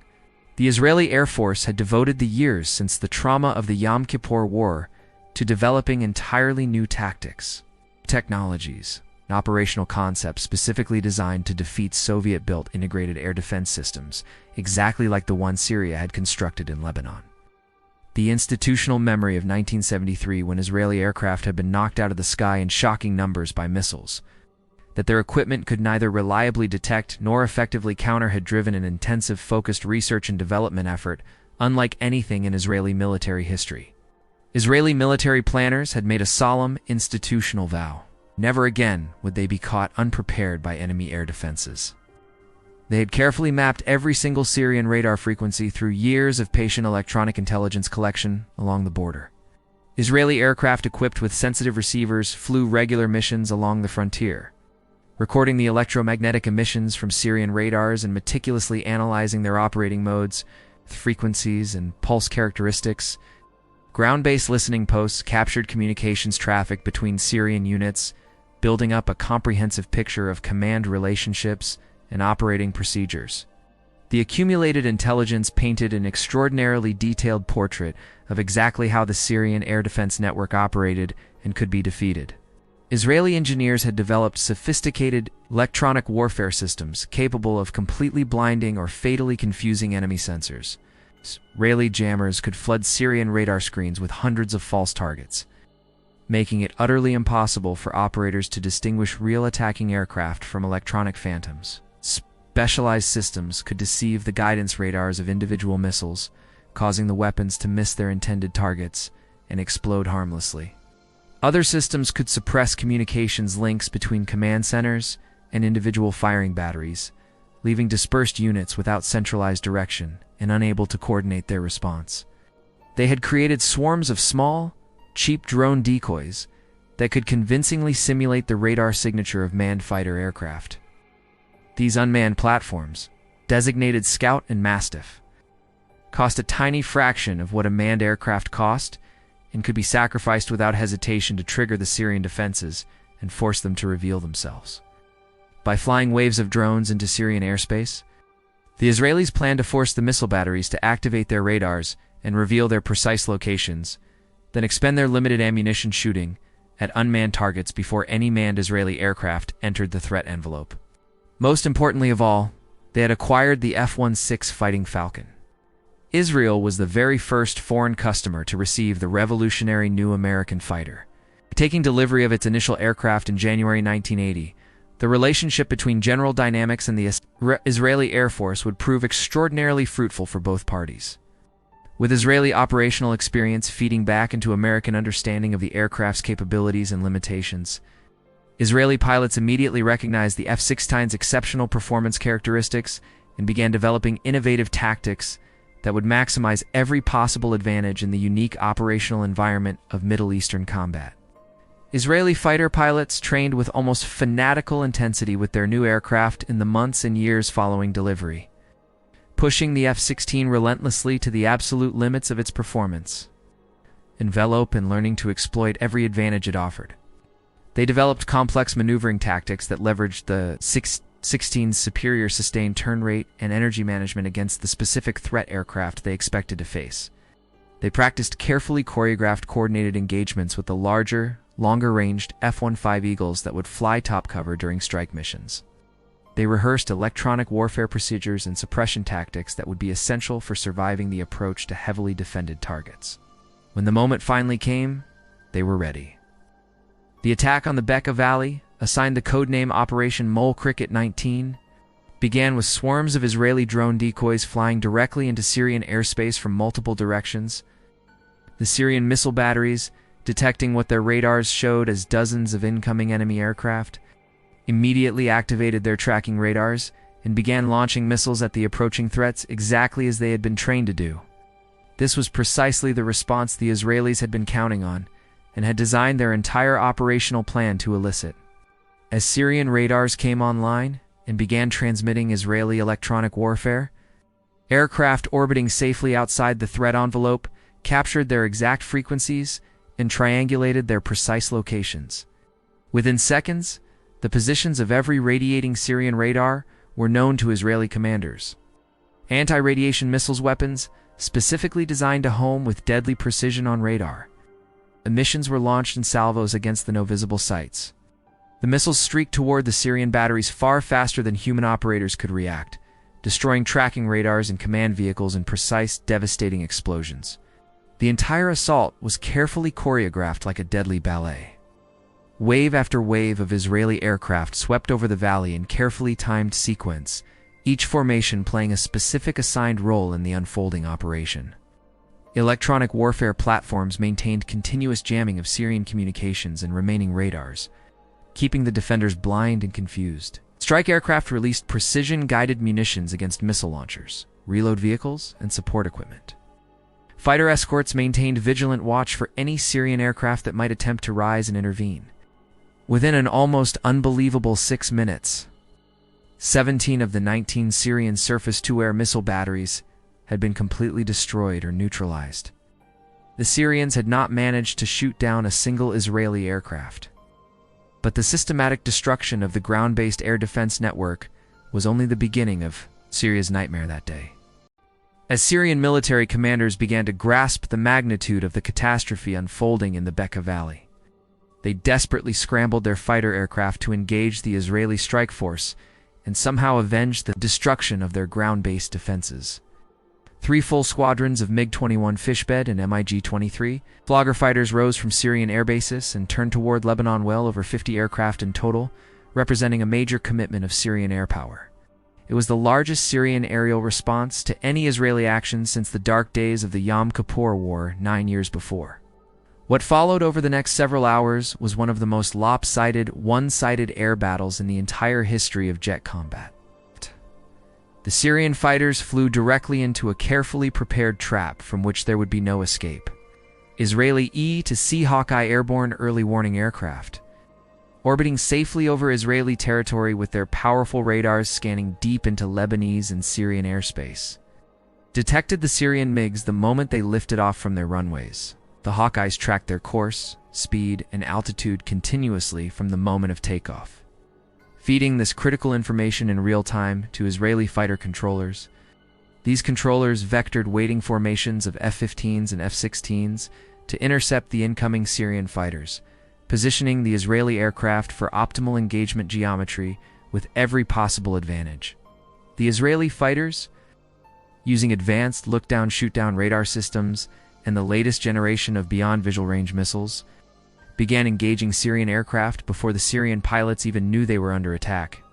[SPEAKER 1] The Israeli Air Force had devoted the years since the trauma of the Yom Kippur War to developing entirely new tactics, technologies, and operational concepts specifically designed to defeat Soviet-built integrated air defense systems, exactly like the one Syria had constructed in Lebanon. The institutional memory of 1973, when Israeli aircraft had been knocked out of the sky in shocking numbers by missiles, that their equipment could neither reliably detect nor effectively counter, had driven an intensive, focused research and development effort unlike anything in Israeli military history. Israeli military planners had made a solemn, institutional vow. Never again would they be caught unprepared by enemy air defenses. They had carefully mapped every single Syrian radar frequency through years of patient electronic intelligence collection along the border. Israeli aircraft equipped with sensitive receivers flew regular missions along the frontier, recording the electromagnetic emissions from Syrian radars and meticulously analyzing their operating modes, frequencies, and pulse characteristics. Ground-based listening posts captured communications traffic between Syrian units, building up a comprehensive picture of command relationships and operating procedures. The accumulated intelligence painted an extraordinarily detailed portrait of exactly how the Syrian air defense network operated and could be defeated. Israeli engineers had developed sophisticated electronic warfare systems capable of completely blinding or fatally confusing enemy sensors. Israeli jammers could flood Syrian radar screens with hundreds of false targets, making it utterly impossible for operators to distinguish real attacking aircraft from electronic phantoms. Specialized systems could deceive the guidance radars of individual missiles, causing the weapons to miss their intended targets and explode harmlessly. Other systems could suppress communications links between command centers and individual firing batteries, leaving dispersed units without centralized direction and unable to coordinate their response. They had created swarms of small, cheap drone decoys that could convincingly simulate the radar signature of manned fighter aircraft. These unmanned platforms, designated Scout and Mastiff, cost a tiny fraction of what a manned aircraft cost and could be sacrificed without hesitation to trigger the Syrian defenses and force them to reveal themselves. By flying waves of drones into Syrian airspace, the Israelis planned to force the missile batteries to activate their radars and reveal their precise locations, then expend their limited ammunition shooting at unmanned targets before any manned Israeli aircraft entered the threat envelope. Most importantly of all, they had acquired the F-16 fighting Falcon. Israel was the very first foreign customer to receive the revolutionary new American fighter. Taking delivery of its initial aircraft in January 1980, the relationship between General Dynamics and the Israeli Air Force would prove extraordinarily fruitful for both parties. With Israeli operational experience feeding back into American understanding of the aircraft's capabilities and limitations, Israeli pilots immediately recognized the F-16's exceptional performance characteristics and began developing innovative tactics that would maximize every possible advantage in the unique operational environment of Middle Eastern combat. Israeli fighter pilots trained with almost fanatical intensity with their new aircraft in the months and years following delivery, pushing the F-16 relentlessly to the absolute limits of its performance, envelope and learning to exploit every advantage it offered. They developed complex maneuvering tactics that leveraged the F-16's superior sustained turn rate and energy management against the specific threat aircraft they expected to face. They practiced carefully choreographed coordinated engagements with the larger, longer-ranged F-15 Eagles that would fly top cover during strike missions. They rehearsed electronic warfare procedures and suppression tactics that would be essential for surviving the approach to heavily defended targets. When the moment finally came, they were ready. The attack on the Bekaa Valley, assigned the codename Operation Mole Cricket 19, began with swarms of Israeli drone decoys flying directly into Syrian airspace from multiple directions. The Syrian missile batteries, detecting what their radars showed as dozens of incoming enemy aircraft, immediately activated their tracking radars and began launching missiles at the approaching threats exactly as they had been trained to do. This was precisely the response the Israelis had been counting on and had designed their entire operational plan to elicit. As Syrian radars came online, and began transmitting Israeli electronic warfare. Aircraft orbiting safely outside the threat envelope captured their exact frequencies and triangulated their precise locations. Within seconds, the positions of every radiating Syrian radar were known to Israeli commanders. Anti-radiation missiles weapons, specifically designed to home with deadly precision on radar. Emissions were launched in salvos against the no-visible sites. The missiles streaked toward the Syrian batteries far faster than human operators could react, destroying tracking radars and command vehicles in precise, devastating explosions. The entire assault was carefully choreographed like a deadly ballet. Wave after wave of Israeli aircraft swept over the valley in carefully timed sequence, each formation playing a specific assigned role in the unfolding operation. Electronic warfare platforms maintained continuous jamming of Syrian communications and remaining radars, keeping the defenders blind and confused. Strike aircraft released precision-guided munitions against missile launchers, reload vehicles, and support equipment. Fighter escorts maintained vigilant watch for any Syrian aircraft that might attempt to rise and intervene. Within an almost unbelievable 6 minutes, 17 of the 19 Syrian surface-to-air missile batteries had been completely destroyed or neutralized. The Syrians had not managed to shoot down a single Israeli aircraft. But the systematic destruction of the ground-based air defense network was only the beginning of Syria's nightmare that day. As Syrian military commanders began to grasp the magnitude of the catastrophe unfolding in the Bekaa Valley, they desperately scrambled their fighter aircraft to engage the Israeli strike force and somehow avenge the destruction of their ground-based defenses. 3 full squadrons of MiG-21 Fishbed and MiG-23 Flogger fighters rose from Syrian air bases and turned toward Lebanon, well over 50 aircraft in total, representing a major commitment of Syrian air power. It was the largest Syrian aerial response to any Israeli action since the dark days of the Yom Kippur War 9 years before. What followed over the next several hours was one of the most lopsided, one-sided air battles in the entire history of jet combat. The Syrian fighters flew directly into a carefully prepared trap from which there would be no escape. Israeli E-to-C Hawkeye airborne early warning aircraft, orbiting safely over Israeli territory with their powerful radars scanning deep into Lebanese and Syrian airspace, detected the Syrian MiGs the moment they lifted off from their runways. The Hawkeyes tracked their course, speed, and altitude continuously from the moment of takeoff, feeding this critical information in real time to Israeli fighter controllers. These controllers vectored waiting formations of F-15s and F-16s to intercept the incoming Syrian fighters, positioning the Israeli aircraft for optimal engagement geometry with every possible advantage. The Israeli fighters, using advanced look-down, shoot-down radar systems and the latest generation of beyond visual range missiles, began engaging Syrian aircraft before the Syrian pilots even knew they were under attack.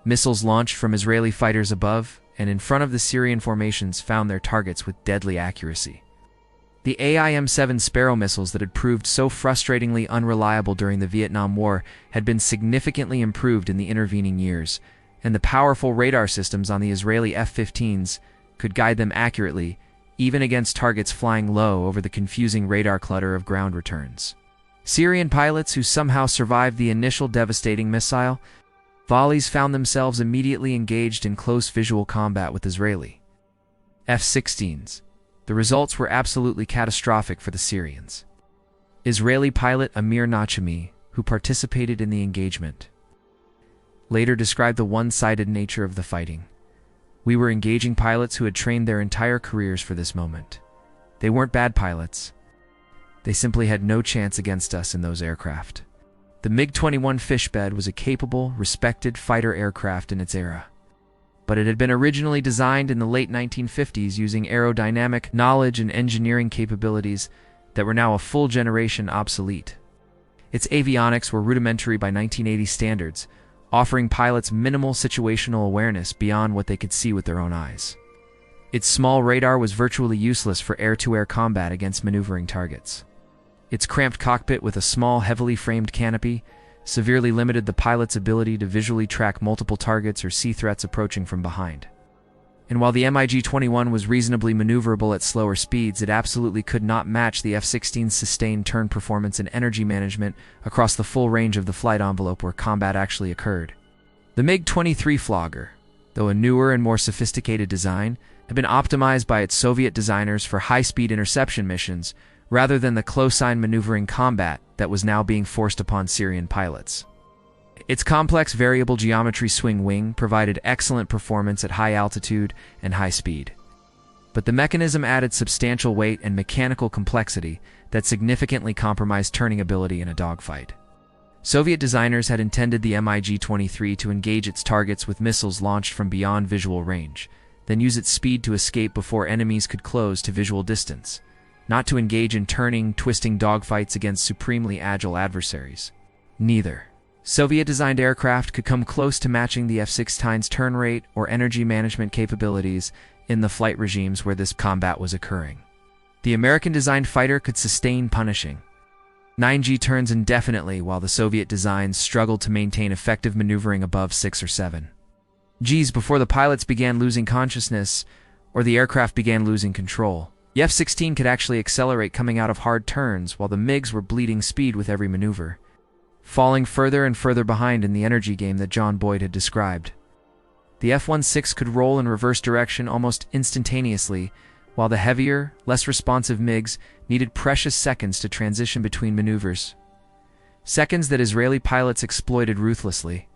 [SPEAKER 1] Missiles launched from Israeli fighters above and in front of the Syrian formations found their targets with deadly accuracy. The AIM-7 Sparrow missiles that had proved so frustratingly unreliable during the Vietnam War had been significantly improved in the intervening years, and the powerful radar systems on the Israeli F-15s could guide them accurately, even against targets flying low over the confusing radar clutter of ground returns. Syrian pilots who somehow survived the initial devastating missile volleys found themselves immediately engaged in close visual combat with Israeli F-16s. The results were absolutely catastrophic for the Syrians. Israeli pilot Amir Nachemi, who participated in the engagement, later described the one-sided nature of the fighting. "We were engaging pilots who had trained their entire careers for this moment. They weren't bad pilots. They simply had no chance against us in those aircraft." The MiG-21 Fishbed was a capable, respected fighter aircraft in its era, but it had been originally designed in the late 1950s using aerodynamic knowledge and engineering capabilities that were now a full generation obsolete. Its avionics were rudimentary by 1980 standards, offering pilots minimal situational awareness beyond what they could see with their own eyes. Its small radar was virtually useless for air-to-air combat against maneuvering targets. Its cramped cockpit with a small, heavily framed canopy severely limited the pilot's ability to visually track multiple targets or see threats approaching from behind. And while the MiG-21 was reasonably maneuverable at slower speeds, it absolutely could not match the F-16's sustained turn performance and energy management across the full range of the flight envelope where combat actually occurred. The MiG-23 Flogger, though a newer and more sophisticated design, had been optimized by its Soviet designers for high-speed interception missions rather than the close-line maneuvering combat that was now being forced upon Syrian pilots. Its complex variable geometry swing wing provided excellent performance at high altitude and high speed. But the mechanism added substantial weight and mechanical complexity that significantly compromised turning ability in a dogfight. Soviet designers had intended the MiG-23 to engage its targets with missiles launched from beyond visual range, then use its speed to escape before enemies could close to visual distance, not to engage in turning, twisting dogfights against supremely agile adversaries. Neither Soviet-designed aircraft could come close to matching the F-16's turn rate or energy management capabilities in the flight regimes where this combat was occurring. The American-designed fighter could sustain punishing 9G turns indefinitely, while the Soviet designs struggled to maintain effective maneuvering above 6 or 7 Gs before the pilots began losing consciousness or the aircraft began losing control. The F-16 could actually accelerate coming out of hard turns while the MiGs were bleeding speed with every maneuver, falling further and further behind in the energy game that John Boyd had described. The F-16 could roll in reverse direction almost instantaneously, while the heavier, less responsive MiGs needed precious seconds to transition between maneuvers. Seconds that Israeli pilots exploited ruthlessly.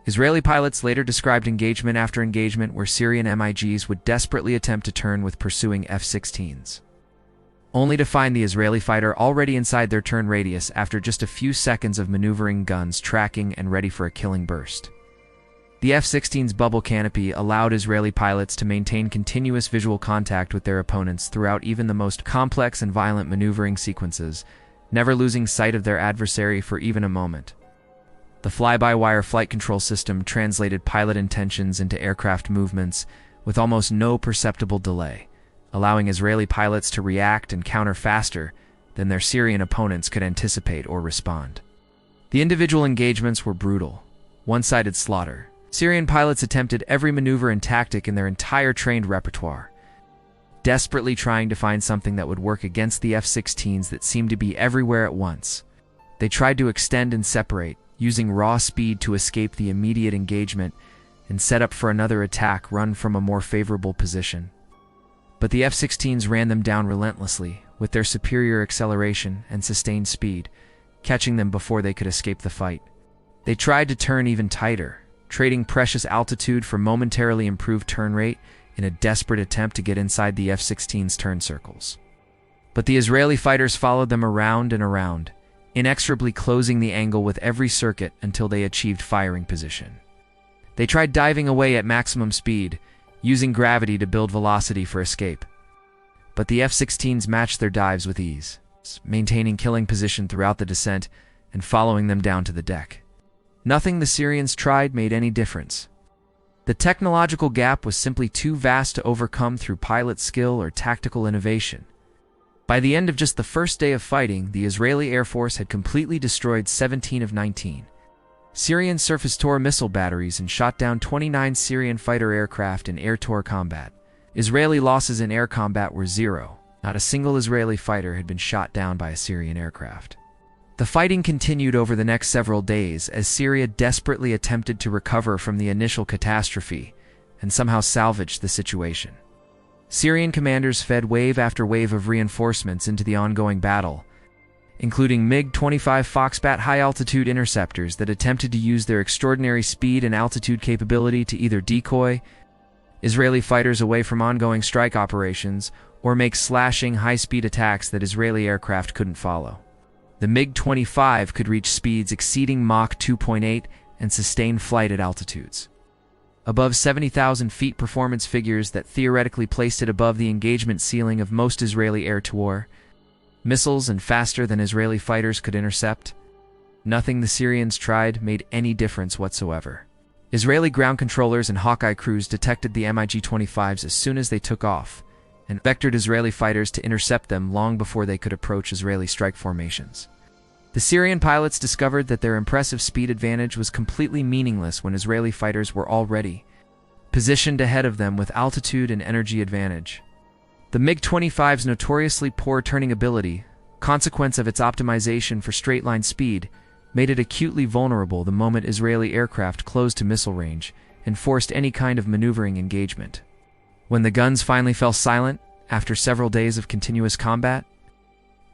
[SPEAKER 1] Israeli pilots later described engagement after engagement where Syrian MiGs would desperately attempt to turn with pursuing F-16s, only to find the Israeli fighter already inside their turn radius after just a few seconds of maneuvering guns tracking and ready for a killing burst. The F-16's bubble canopy allowed Israeli pilots to maintain continuous visual contact with their opponents throughout even the most complex and violent maneuvering sequences, never losing sight of their adversary for even a moment. The fly-by-wire flight control system translated pilot intentions into aircraft movements with almost no perceptible delay, allowing Israeli pilots to react and counter faster than their Syrian opponents could anticipate or respond. The individual engagements were brutal, one-sided slaughter. Syrian pilots attempted every maneuver and tactic in their entire trained repertoire, desperately trying to find something that would work against the F-16s that seemed to be everywhere at once. They tried to extend and separate, using raw speed to escape the immediate engagement and set up for another attack run from a more favorable position. But the F-16s ran them down relentlessly with their superior acceleration and sustained speed, catching them before they could escape the fight. They tried to turn even tighter, trading precious altitude for momentarily improved turn rate in a desperate attempt to get inside the F-16's turn circles. But the Israeli fighters followed them around and around, inexorably closing the angle with every circuit until they achieved firing position. They tried diving away at maximum speed, using gravity to build velocity for escape. But the F-16s matched their dives with ease, maintaining killing position throughout the descent and following them down to the deck. Nothing the Syrians tried made any difference. The technological gap was simply too vast to overcome through pilot skill or tactical innovation. By the end of just the first day of fighting, the Israeli Air Force had completely destroyed 17 of 19 Syrian surface-to-air missile batteries and shot down 29 Syrian fighter aircraft in air-to-air combat. Israeli losses in air combat were 0. Not a single Israeli fighter had been shot down by a Syrian aircraft. The fighting continued over the next several days as Syria desperately attempted to recover from the initial catastrophe and somehow salvage the situation. Syrian commanders fed wave after wave of reinforcements into the ongoing battle, including MiG-25 Foxbat high-altitude interceptors that attempted to use their extraordinary speed and altitude capability to either decoy Israeli fighters away from ongoing strike operations or make slashing, high-speed attacks that Israeli aircraft couldn't follow. The MiG-25 could reach speeds exceeding Mach 2.8 and sustain flight at altitudes above 70,000 feet, performance figures that theoretically placed it above the engagement ceiling of most Israeli air-to-air missiles and faster than Israeli fighters could intercept. Nothing the Syrians tried made any difference whatsoever. Israeli ground controllers and Hawkeye crews detected the MiG-25s as soon as they took off, and vectored Israeli fighters to intercept them long before they could approach Israeli strike formations. The Syrian pilots discovered that their impressive speed advantage was completely meaningless when Israeli fighters were already positioned ahead of them with altitude and energy advantage. The MiG-25's notoriously poor turning ability, consequence of its optimization for straight-line speed, made it acutely vulnerable the moment Israeli aircraft closed to missile range and forced any kind of maneuvering engagement. When the guns finally fell silent, after several days of continuous combat,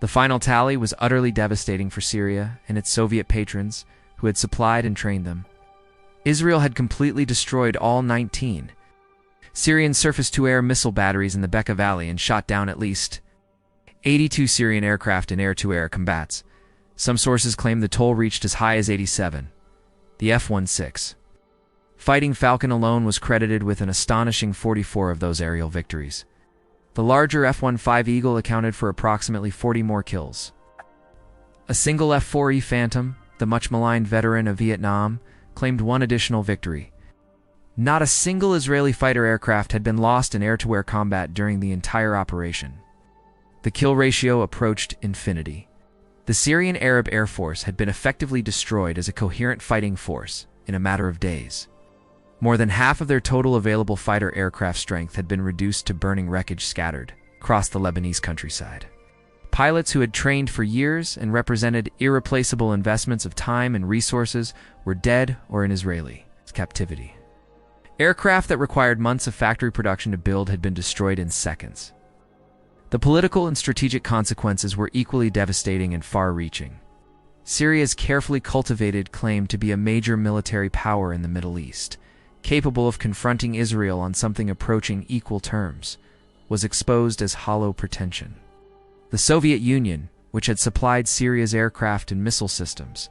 [SPEAKER 1] the final tally was utterly devastating for Syria and its Soviet patrons who had supplied and trained them. Israel had completely destroyed all 19 Syrian surface-to-air missile batteries in the Bekaa Valley and shot down at least 82 Syrian aircraft in air-to-air combats. Some sources claim the toll reached as high as 87. The F-16 fighting Falcon alone was credited with an astonishing 44 of those aerial victories. The larger F-15 Eagle accounted for approximately 40 more kills. A single F-4E Phantom, the much-maligned veteran of Vietnam, claimed one additional victory. Not a single Israeli fighter aircraft had been lost in air-to-air combat during the entire operation. The kill ratio approached infinity. The Syrian Arab Air Force had been effectively destroyed as a coherent fighting force in a matter of days. More than half of their total available fighter aircraft strength had been reduced to burning wreckage scattered across the Lebanese countryside. Pilots who had trained for years and represented irreplaceable investments of time and resources were dead or in Israeli captivity. Aircraft that required months of factory production to build had been destroyed in seconds. The political and strategic consequences were equally devastating and far-reaching. Syria's carefully cultivated claim to be a major military power in the Middle East, capable of confronting Israel on something approaching equal terms, was exposed as hollow pretension. The Soviet Union, which had supplied Syria's aircraft and missile systems,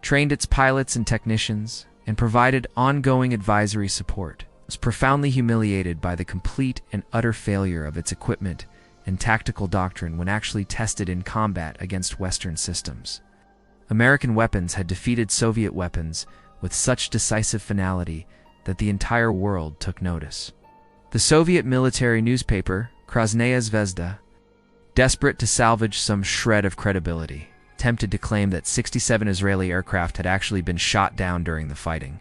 [SPEAKER 1] trained its pilots and technicians, and provided ongoing advisory support, was profoundly humiliated by the complete and utter failure of its equipment and tactical doctrine when actually tested in combat against Western systems. American weapons had defeated Soviet weapons with such decisive finality that the entire world took notice. The Soviet military newspaper, Krasnaya Zvezda, desperate to salvage some shred of credibility, attempted to claim that 67 Israeli aircraft had actually been shot down during the fighting,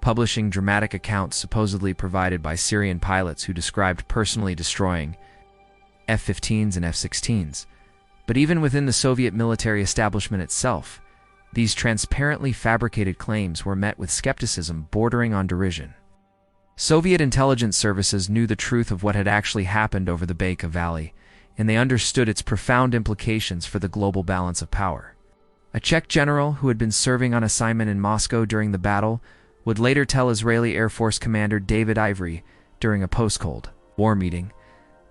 [SPEAKER 1] publishing dramatic accounts supposedly provided by Syrian pilots who described personally destroying F-15s and F-16s. But even within the Soviet military establishment itself, these transparently fabricated claims were met with skepticism bordering on derision. Soviet intelligence services knew the truth of what had actually happened over the Bekaa Valley, and they understood its profound implications for the global balance of power. A Czech general who had been serving on assignment in Moscow during the battle would later tell Israeli Air Force Commander David Ivory during a post-Cold War meeting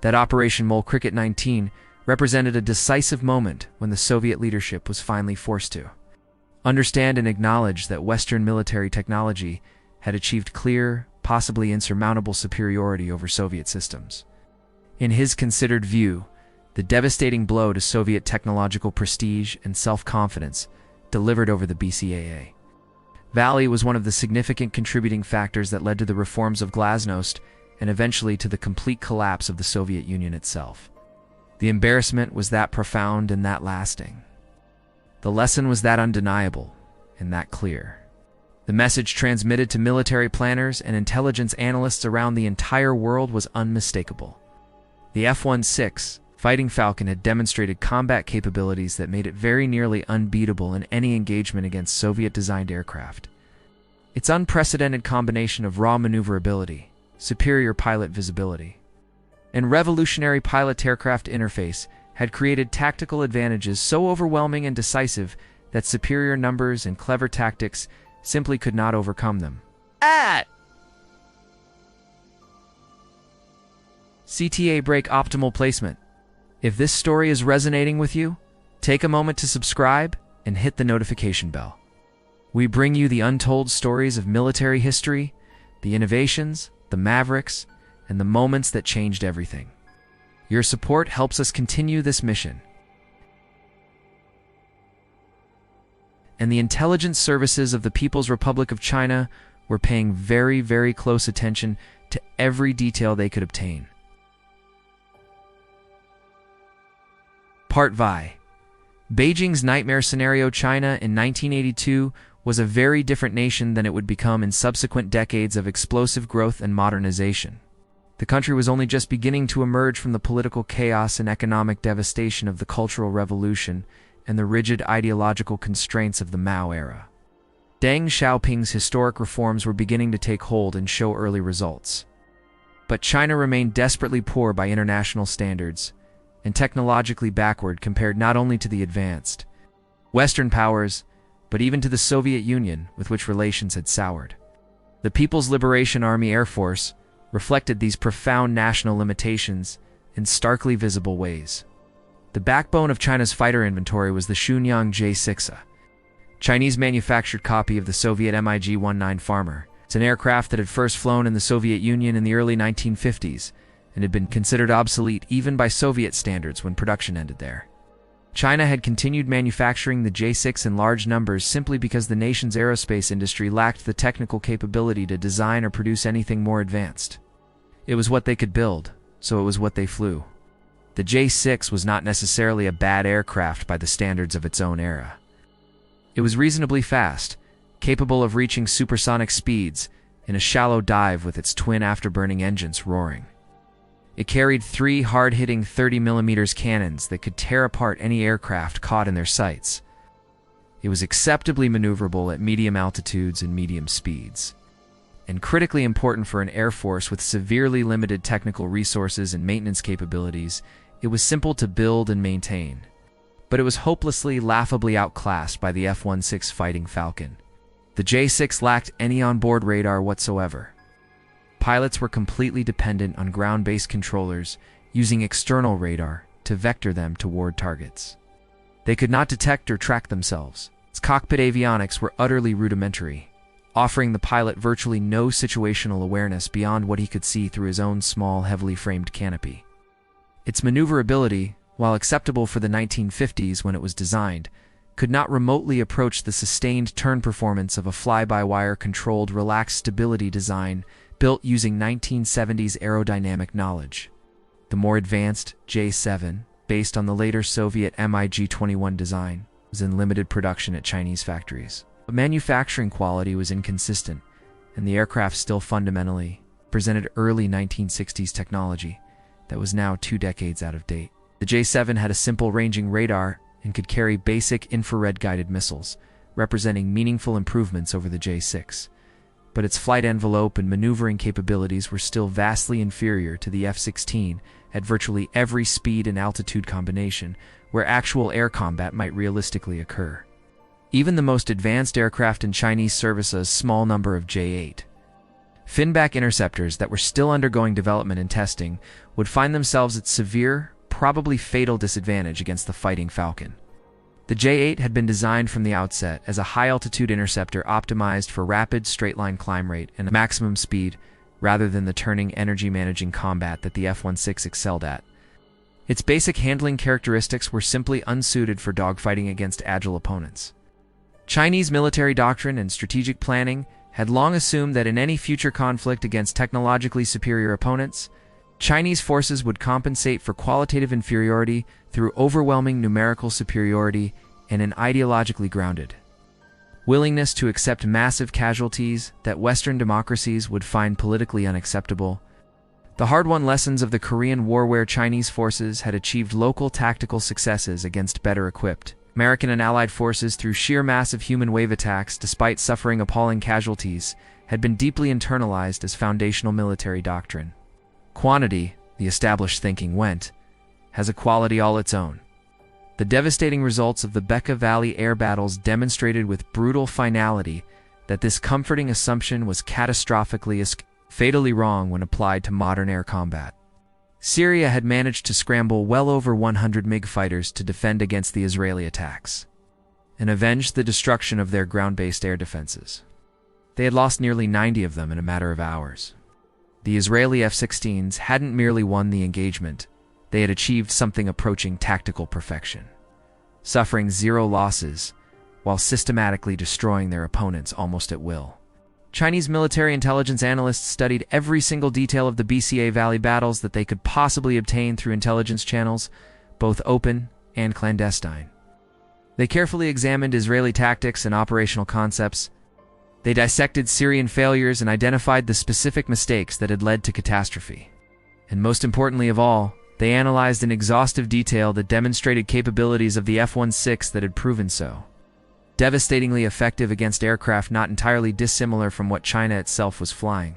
[SPEAKER 1] that Operation Mole Cricket 19 represented a decisive moment when the Soviet leadership was finally forced to understand and acknowledge that Western military technology had achieved clear, possibly insurmountable superiority over Soviet systems. In his considered view, the devastating blow to Soviet technological prestige and self-confidence delivered over the Bekaa Valley was one of the significant contributing factors that led to the reforms of Glasnost and eventually to the complete collapse of the Soviet Union itself. The embarrassment was that profound and that lasting. The lesson was that undeniable and that clear. The message transmitted to military planners and intelligence analysts around the entire world was unmistakable. The F-16 fighting Falcon had demonstrated combat capabilities that made it very nearly unbeatable in any engagement against Soviet-designed aircraft. Its unprecedented combination of raw maneuverability, superior pilot visibility, and revolutionary pilot-aircraft interface had created tactical advantages so overwhelming and decisive that superior numbers and clever tactics simply could not overcome them. CTA break optimal placement. If this story is resonating with you, take a moment to subscribe and hit the notification bell. We bring you the untold stories of military history, the innovations, the mavericks, and the moments that changed everything. Your support helps us continue this mission. And the intelligence services of the People's Republic of China were paying very, very close attention to every detail they could obtain. Part Vi. Beijing's nightmare scenario. China in 1982 was a very different nation than it would become in subsequent decades of explosive growth and modernization. The country was only just beginning to emerge from the political chaos and economic devastation of the Cultural Revolution and the rigid ideological constraints of the Mao era. Deng Xiaoping's historic reforms were beginning to take hold and show early results. But China remained desperately poor by international standards, and technologically backward compared not only to the advanced Western powers, but even to the Soviet Union, with which relations had soured. The People's Liberation Army Air Force reflected these profound national limitations in starkly visible ways. The backbone of China's fighter inventory was the Shenyang J-6, a Chinese-manufactured copy of the Soviet MiG-19 Farmer. It's an aircraft that had first flown in the Soviet Union in the early 1950s and had been considered obsolete even by Soviet standards when production ended there. China had continued manufacturing the J-6 in large numbers simply because the nation's aerospace industry lacked the technical capability to design or produce anything more advanced. It was what they could build, so it was what they flew. The J-6 was not necessarily a bad aircraft by the standards of its own era. It was reasonably fast, capable of reaching supersonic speeds in a shallow dive with its twin afterburning engines roaring. It carried 3 hard-hitting 30mm cannons that could tear apart any aircraft caught in their sights. It was acceptably maneuverable at medium altitudes and medium speeds. And critically important for an air force with severely limited technical resources and maintenance capabilities, it was simple to build and maintain. But it was hopelessly, laughably outclassed by the F-16 Fighting Falcon. The J-6 lacked any onboard radar whatsoever. Pilots were completely dependent on ground-based controllers using external radar to vector them toward targets. They could not detect or track themselves. Its cockpit avionics were utterly rudimentary, offering the pilot virtually no situational awareness beyond what he could see through his own small, heavily framed canopy. Its maneuverability, while acceptable for the 1950s when it was designed, could not remotely approach the sustained turn performance of a fly-by-wire controlled relaxed stability design built using 1970s aerodynamic knowledge. The more advanced J-7, based on the later Soviet MiG-21 design, was in limited production at Chinese factories. But manufacturing quality was inconsistent, and the aircraft still fundamentally presented early 1960s technology that was now 2 decades out of date. The J-7 had a simple ranging radar and could carry basic infrared-guided missiles, representing meaningful improvements over the J-6. But its flight envelope and maneuvering capabilities were still vastly inferior to the F-16 at virtually every speed and altitude combination where actual air combat might realistically occur. Even the most advanced aircraft in Chinese service a small number of J-8 finback interceptors that were still undergoing development and testing would find themselves at severe, probably fatal disadvantage against the Fighting Falcon. The J-8 had been designed from the outset as a high-altitude interceptor optimized for rapid straight-line climb rate and maximum speed rather than the turning energy-managing combat that the F-16 excelled at. Its basic handling characteristics were simply unsuited for dogfighting against agile opponents. Chinese military doctrine and strategic planning had long assumed that in any future conflict against technologically superior opponents, Chinese forces would compensate for qualitative inferiority through overwhelming numerical superiority and an ideologically grounded willingness to accept massive casualties that Western democracies would find politically unacceptable. The hard-won lessons of the Korean War, where Chinese forces had achieved local tactical successes against better-equipped American and Allied forces through sheer massive human wave attacks despite suffering appalling casualties, had been deeply internalized as foundational military doctrine. Quantity, the established thinking went, has a quality all its own. The devastating results of the Bekaa Valley air battles demonstrated with brutal finality that this comforting assumption was catastrophically, fatally wrong when applied to modern air combat. Syria had managed to scramble well over 100 MiG fighters to defend against the Israeli attacks and avenge the destruction of their ground-based air defenses. They had lost nearly 90 of them in a matter of hours. The Israeli F-16s hadn't merely won the engagement, they had achieved something approaching tactical perfection, suffering 0 losses while systematically destroying their opponents almost at will. Chinese military intelligence analysts studied every single detail of the Bekaa Valley battles that they could possibly obtain through intelligence channels, both open and clandestine. They carefully examined Israeli tactics and operational concepts. They dissected Syrian failures and identified the specific mistakes that had led to catastrophe. And most importantly of all, They analyzed in exhaustive detail the demonstrated capabilities of the F-16 that had proven so devastatingly effective against aircraft not entirely dissimilar from what China itself was flying.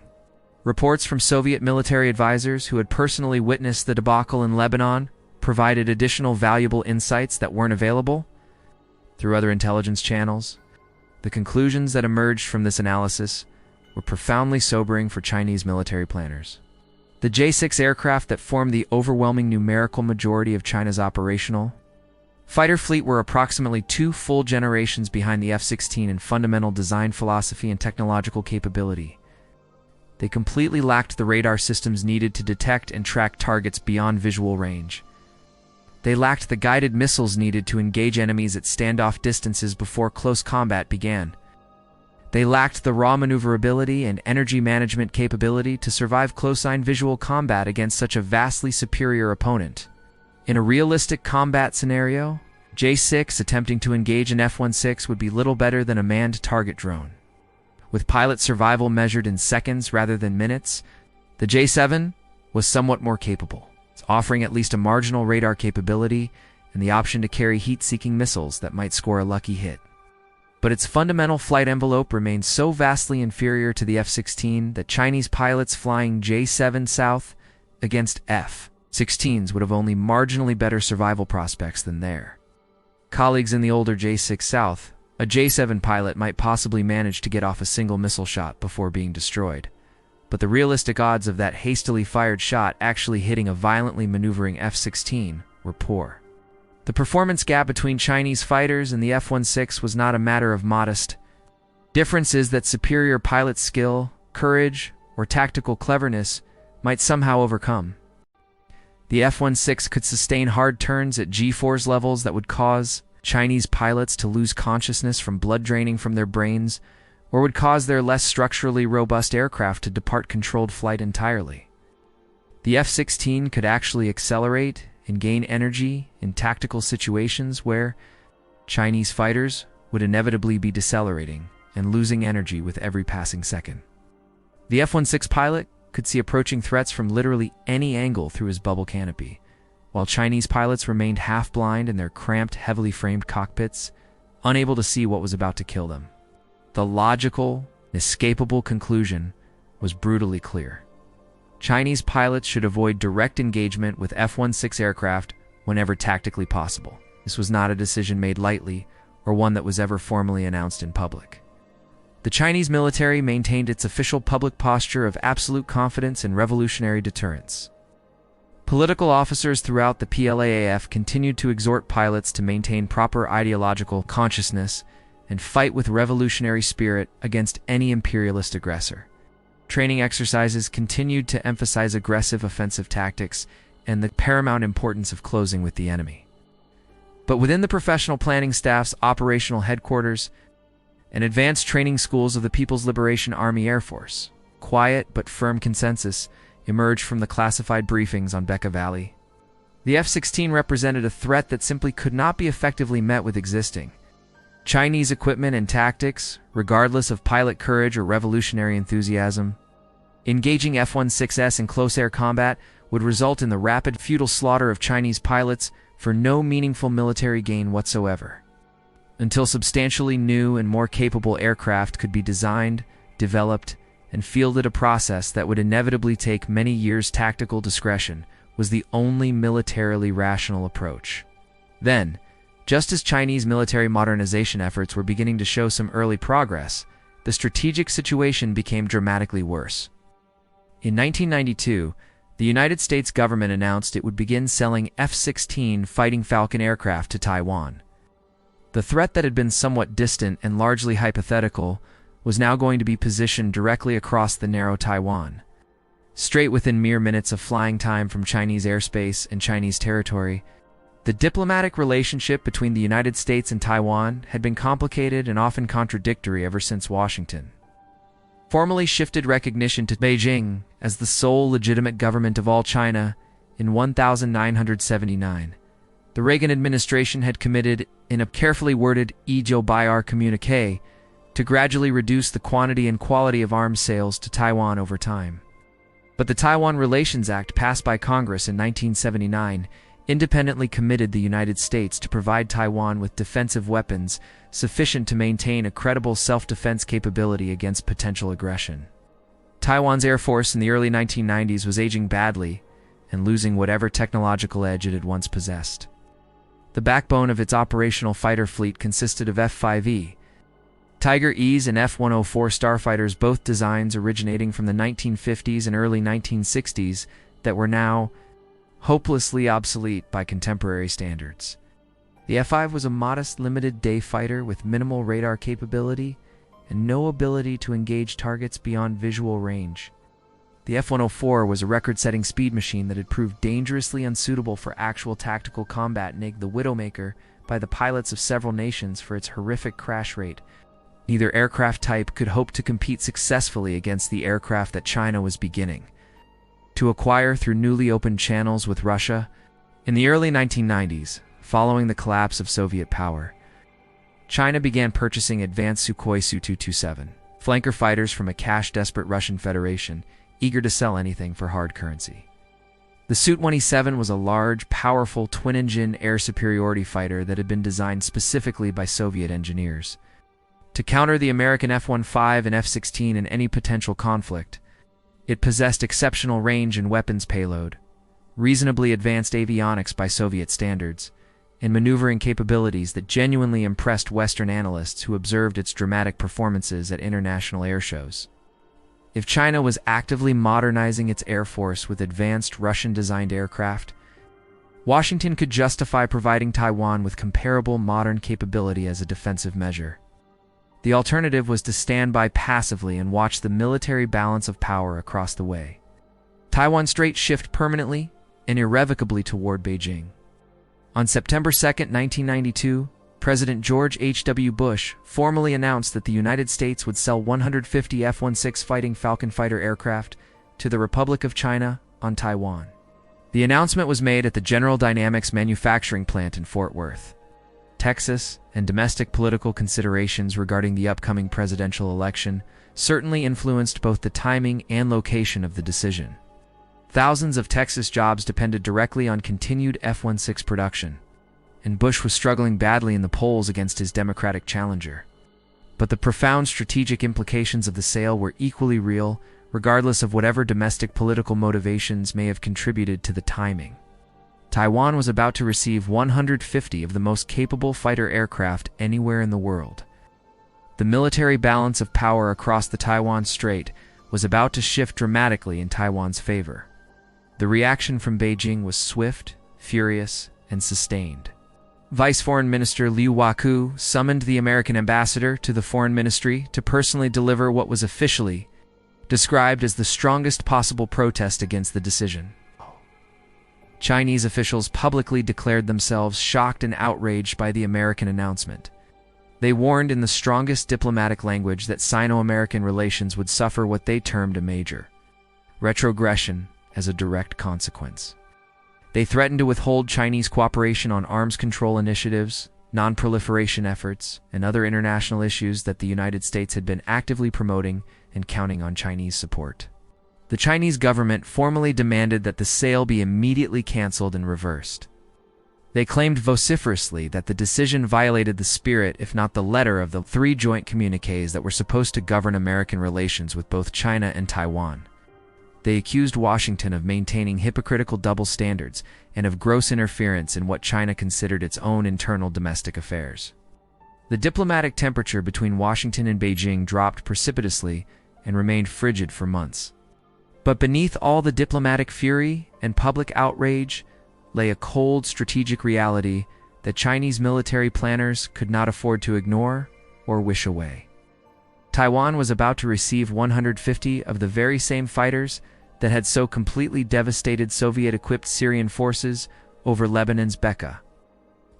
[SPEAKER 1] Reports from Soviet military advisors who had personally witnessed the debacle in Lebanon provided additional valuable insights that weren't available through other intelligence channels. The conclusions that emerged from this analysis were profoundly sobering for Chinese military planners. The J-6 aircraft that formed the overwhelming numerical majority of China's operational fighter fleet were approximately 2 full generations behind the F-16 in fundamental design philosophy and technological capability. They completely lacked the radar systems needed to detect and track targets beyond visual range. They lacked the guided missiles needed to engage enemies at standoff distances before close combat began. They lacked the raw maneuverability and energy management capability to survive close-line visual combat against such a vastly superior opponent. In a realistic combat scenario, J-6 attempting to engage an F-16 would be little better than a manned target drone. With pilot survival measured in seconds rather than minutes, the J-7 was somewhat more capable, offering at least a marginal radar capability and the option to carry heat-seeking missiles that might score a lucky hit. But its fundamental flight envelope remained so vastly inferior to the F-16 that Chinese pilots flying J-7 South against F-16s would have only marginally better survival prospects than their colleagues in the older J-6 South. A J-7 pilot might possibly manage to get off a single missile shot before being destroyed, but the realistic odds of that hastily fired shot actually hitting a violently maneuvering F-16 were poor. The performance gap between Chinese fighters and the F-16 was not a matter of modest differences that superior pilot skill, courage, or tactical cleverness might somehow overcome. The F-16 could sustain hard turns at G-force levels that would cause Chinese pilots to lose consciousness from blood draining from their brains, or would cause their less structurally robust aircraft to depart controlled flight entirely. The F-16 could actually accelerate and gain energy in tactical situations where Chinese fighters would inevitably be decelerating and losing energy with every passing second. The F-16 pilot could see approaching threats from literally any angle through his bubble canopy, while Chinese pilots remained half-blind in their cramped, heavily framed cockpits, unable to see what was about to kill them. The logical, inescapable conclusion was brutally clear. Chinese pilots should avoid direct engagement with F-16 aircraft whenever tactically possible. This was not a decision made lightly or one that was ever formally announced in public. The Chinese military maintained its official public posture of absolute confidence in revolutionary deterrence. Political officers throughout the PLAAF continued to exhort pilots to maintain proper ideological consciousness and fight with revolutionary spirit against any imperialist aggressor. Training exercises continued to emphasize aggressive offensive tactics and the paramount importance of closing with the enemy. But within the professional planning staff's operational headquarters and advanced training schools of the People's Liberation Army Air Force, quiet but firm consensus emerged from the classified briefings on Bekaa Valley. The F-16 represented a threat that simply could not be effectively met with existing Chinese equipment and tactics, regardless of pilot courage or revolutionary enthusiasm. Engaging F-16s in close air combat would result in the rapid, futile slaughter of Chinese pilots for no meaningful military gain whatsoever. Until substantially new and more capable aircraft could be designed, developed, and fielded, a process that would inevitably take many years' tactical discretion was the only militarily rational approach. Then, just as Chinese military modernization efforts were beginning to show some early progress, the strategic situation became dramatically worse. In 1992, the United States government announced it would begin selling F-16 Fighting Falcon aircraft to Taiwan. The threat that had been somewhat distant and largely hypothetical was now going to be positioned directly across the narrow Taiwan. Straight within mere minutes of flying time from Chinese airspace and Chinese territory, the diplomatic relationship between the United States and Taiwan had been complicated and often contradictory ever since Washington formally shifted recognition to Beijing as the sole legitimate government of all China in 1979. The Reagan administration had committed, in a carefully worded Ijo-Bayar communique, to gradually reduce the quantity and quality of arms sales to Taiwan over time. But the Taiwan Relations Act passed by Congress in 1979 independently committed the United States to provide Taiwan with defensive weapons sufficient to maintain a credible self-defense capability against potential aggression. Taiwan's Air Force in the early 1990s was aging badly and losing whatever technological edge it had once possessed. The backbone of its operational fighter fleet consisted of F-5E, Tiger E's and F-104 starfighters, both designs originating from the 1950s and early 1960s that were now hopelessly obsolete by contemporary standards. The F-5 was a modest, limited-day fighter with minimal radar capability and no ability to engage targets beyond visual range. The F-104 was a record-setting speed machine that had proved dangerously unsuitable for actual tactical combat, nicknamed the Widowmaker by the pilots of several nations for its horrific crash rate. Neither aircraft type could hope to compete successfully against the aircraft that China was beginning to acquire through newly opened channels with Russia. In the early 1990s, following the collapse of Soviet power, China began purchasing advanced Sukhoi Su-227 flanker fighters from a cash-desperate Russian Federation, eager to sell anything for hard currency. The Su-27 was a large, powerful, twin-engine air superiority fighter that had been designed specifically by Soviet engineers to counter the American F-15 and F-16 in any potential conflict. It possessed exceptional range and weapons payload, reasonably advanced avionics by Soviet standards, and maneuvering capabilities that genuinely impressed Western analysts who observed its dramatic performances at international air shows. If China was actively modernizing its air force with advanced Russian-designed aircraft, Washington could justify providing Taiwan with comparable modern capability as a defensive measure. The alternative was to stand by passively and watch the military balance of power across the way. Taiwan Strait shift permanently and irrevocably toward Beijing. On September 2, 1992, President George H.W. Bush formally announced that the United States would sell 150 F-16 Fighting Falcon fighter aircraft to the Republic of China on Taiwan. The announcement was made at the General Dynamics manufacturing plant in Fort Worth, Texas, and domestic political considerations regarding the upcoming presidential election certainly influenced both the timing and location of the decision. Thousands of Texas jobs depended directly on continued F-16 production, and Bush was struggling badly in the polls against his Democratic challenger. But the profound strategic implications of the sale were equally real, regardless of whatever domestic political motivations may have contributed to the timing. Taiwan was about to receive 150 of the most capable fighter aircraft anywhere in the world. The military balance of power across the Taiwan Strait was about to shift dramatically in Taiwan's favor. The reaction from Beijing was swift, furious, and sustained. Vice Foreign Minister Liu Waku summoned the American ambassador to the Foreign Ministry to personally deliver what was officially described as the strongest possible protest against the decision. Chinese officials publicly declared themselves shocked and outraged by the American announcement. They warned in the strongest diplomatic language that Sino-American relations would suffer what they termed a major retrogression as a direct consequence. They threatened to withhold Chinese cooperation on arms control initiatives, non-proliferation efforts, and other international issues that the United States had been actively promoting and counting on Chinese support. The Chinese government formally demanded that the sale be immediately canceled and reversed. They claimed vociferously that the decision violated the spirit, if not the letter, of the 3 joint communiques that were supposed to govern American relations with both China and Taiwan. They accused Washington of maintaining hypocritical double standards and of gross interference in what China considered its own internal domestic affairs. The diplomatic temperature between Washington and Beijing dropped precipitously and remained frigid for months. But beneath all the diplomatic fury and public outrage lay a cold strategic reality that Chinese military planners could not afford to ignore or wish away. Taiwan was about to receive 150 of the very same fighters that had so completely devastated Soviet-equipped Syrian forces over Lebanon's Bekaa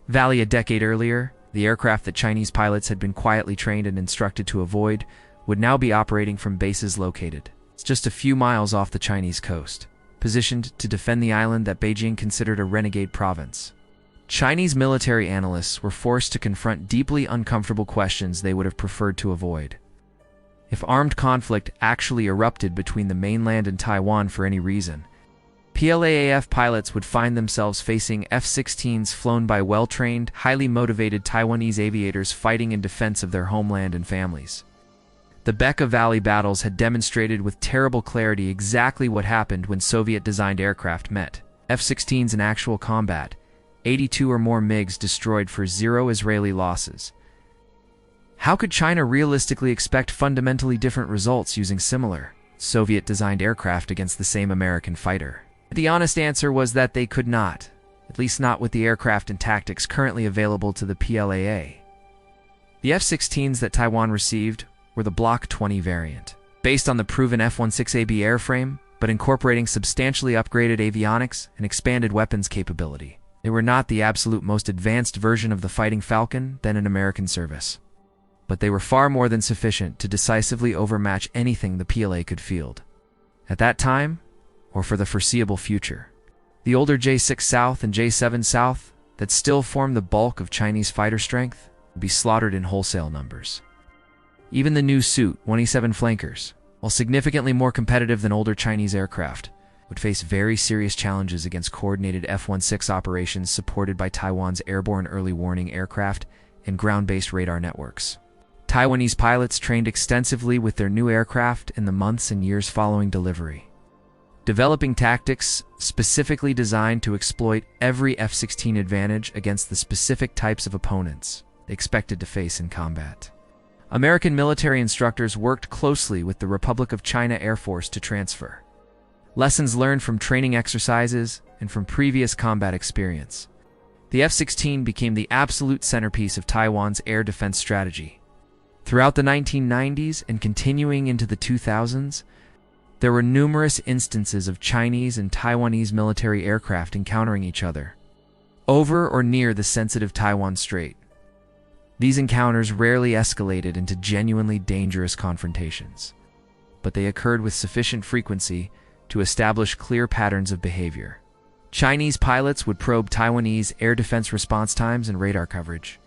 [SPEAKER 1] Valley a decade earlier. The aircraft that Chinese pilots had been quietly trained and instructed to avoid would now be operating from bases located just a few miles off the Chinese coast, positioned to defend the island that Beijing considered a renegade province. Chinese military analysts were forced to confront deeply uncomfortable questions they would have preferred to avoid. if armed conflict actually erupted between the mainland and Taiwan for any reason, PLAAF pilots would find themselves facing F-16s flown by well-trained, highly motivated Taiwanese aviators fighting in defense of their homeland and families. The Bekaa Valley battles had demonstrated with terrible clarity exactly what happened when Soviet-designed aircraft met F-16s in actual combat, 82 or more MiGs destroyed for 0 Israeli losses. How could China realistically expect fundamentally different results using similar Soviet-designed aircraft against the same American fighter? The honest answer was that they could not, at least not with the aircraft and tactics currently available to the PLAA. The F-16s that Taiwan received were the Block 20 variant, based on the proven F-16AB airframe, but incorporating substantially upgraded avionics and expanded weapons capability. They were not the absolute most advanced version of the Fighting Falcon then in American service, but they were far more than sufficient to decisively overmatch anything the PLA could field. At that time, or for the foreseeable future, the older J-6 South and J-7 South that still formed the bulk of Chinese fighter strength would be slaughtered in wholesale numbers. Even the new Su-27 flankers, while significantly more competitive than older Chinese aircraft, would face very serious challenges against coordinated F-16 operations supported by Taiwan's airborne early warning aircraft and ground-based radar networks. Taiwanese pilots trained extensively with their new aircraft in the months and years following delivery, developing tactics specifically designed to exploit every F-16 advantage against the specific types of opponents they expected to face in combat. American military instructors worked closely with the Republic of China Air Force to transfer lessons learned from training exercises and from previous combat experience. The F-16 became the absolute centerpiece of Taiwan's air defense strategy. Throughout the 1990s and continuing into the 2000s, there were numerous instances of Chinese and Taiwanese military aircraft encountering each other over or near the sensitive Taiwan Strait. These encounters rarely escalated into genuinely dangerous confrontations, but they occurred with sufficient frequency to establish clear patterns of behavior. Chinese pilots would probe Taiwanese air defense response times and radar coverage,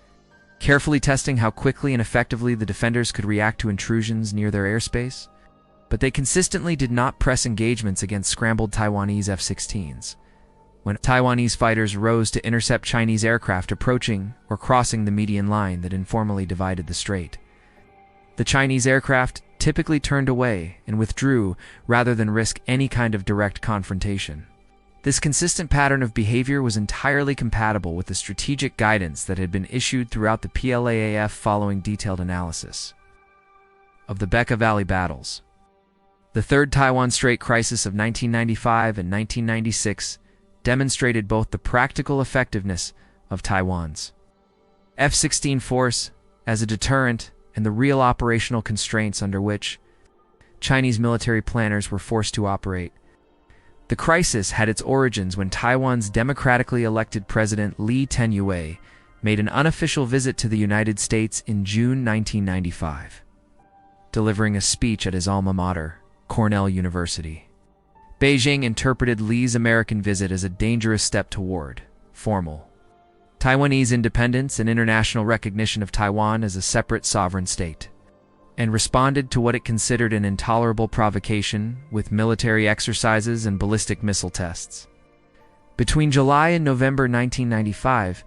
[SPEAKER 1] carefully testing how quickly and effectively the defenders could react to intrusions near their airspace, but they consistently did not press engagements against scrambled Taiwanese F-16s. When Taiwanese fighters rose to intercept Chinese aircraft approaching or crossing the median line that informally divided the strait, the Chinese aircraft typically turned away and withdrew rather than risk any kind of direct confrontation. This consistent pattern of behavior was entirely compatible with the strategic guidance that had been issued throughout the PLAAF following detailed analysis of the Bekaa Valley battles. The Third Taiwan Strait crisis of 1995 and 1996 demonstrated both the practical effectiveness of Taiwan's F-16 force as a deterrent and the real operational constraints under which Chinese military planners were forced to operate. The crisis had its origins when Taiwan's democratically elected President Lee Teng-hui made an unofficial visit to the United States in June 1995, delivering a speech at his alma mater, Cornell University. Beijing interpreted Lee's American visit as a dangerous step toward formal Taiwanese independence and international recognition of Taiwan as a separate sovereign state, and responded to what it considered an intolerable provocation with military exercises and ballistic missile tests. Between July and November 1995,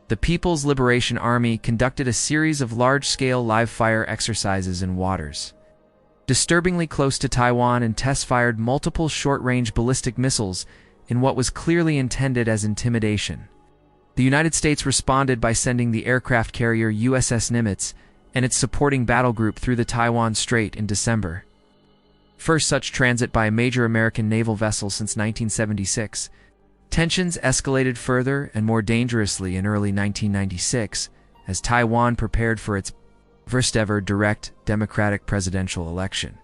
[SPEAKER 1] the People's Liberation Army conducted a series of large-scale live-fire exercises in waters disturbingly close to Taiwan and test-fired multiple short-range ballistic missiles in what was clearly intended as intimidation. The United States responded by sending the aircraft carrier USS Nimitz and its supporting battle group through the Taiwan Strait in December. First such transit by a major American naval vessel since 1976, tensions escalated further and more dangerously in early 1996 as Taiwan prepared for its first-ever direct democratic presidential election,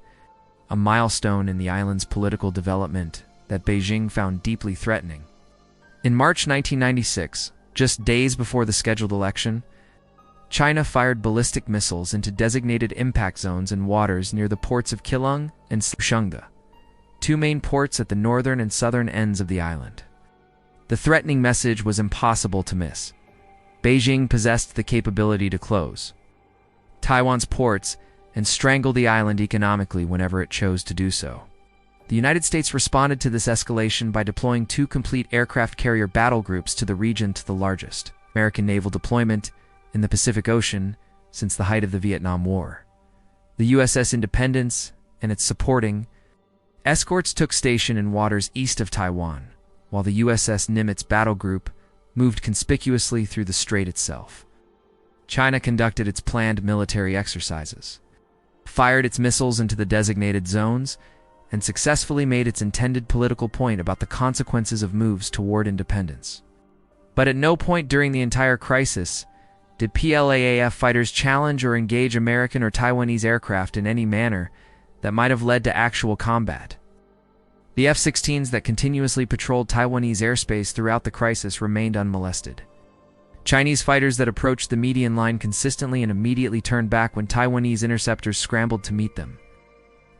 [SPEAKER 1] a milestone in the island's political development that Beijing found deeply threatening. In March 1996, just days before the scheduled election, China fired ballistic missiles into designated impact zones in waters near the ports of Keelung and Shungda, two main ports at the northern and southern ends of the island. The threatening message was impossible to miss. Beijing possessed the capability to close Taiwan's ports and strangle the island economically whenever it chose to do so. The United States responded to this escalation by deploying 2 complete aircraft carrier battle groups to the region, to the largest American naval deployment in the Pacific Ocean since the height of the Vietnam War. The USS Independence and its supporting escorts took station in waters east of Taiwan, while the USS Nimitz battle group moved conspicuously through the strait itself. China conducted its planned military exercises, fired its missiles into the designated zones, and successfully made its intended political point about the consequences of moves toward independence. But at no point during the entire crisis did PLAAF fighters challenge or engage American or Taiwanese aircraft in any manner that might have led to actual combat. The F-16s that continuously patrolled Taiwanese airspace throughout the crisis remained unmolested. Chinese fighters that approached the median line consistently and immediately turned back when Taiwanese interceptors scrambled to meet them.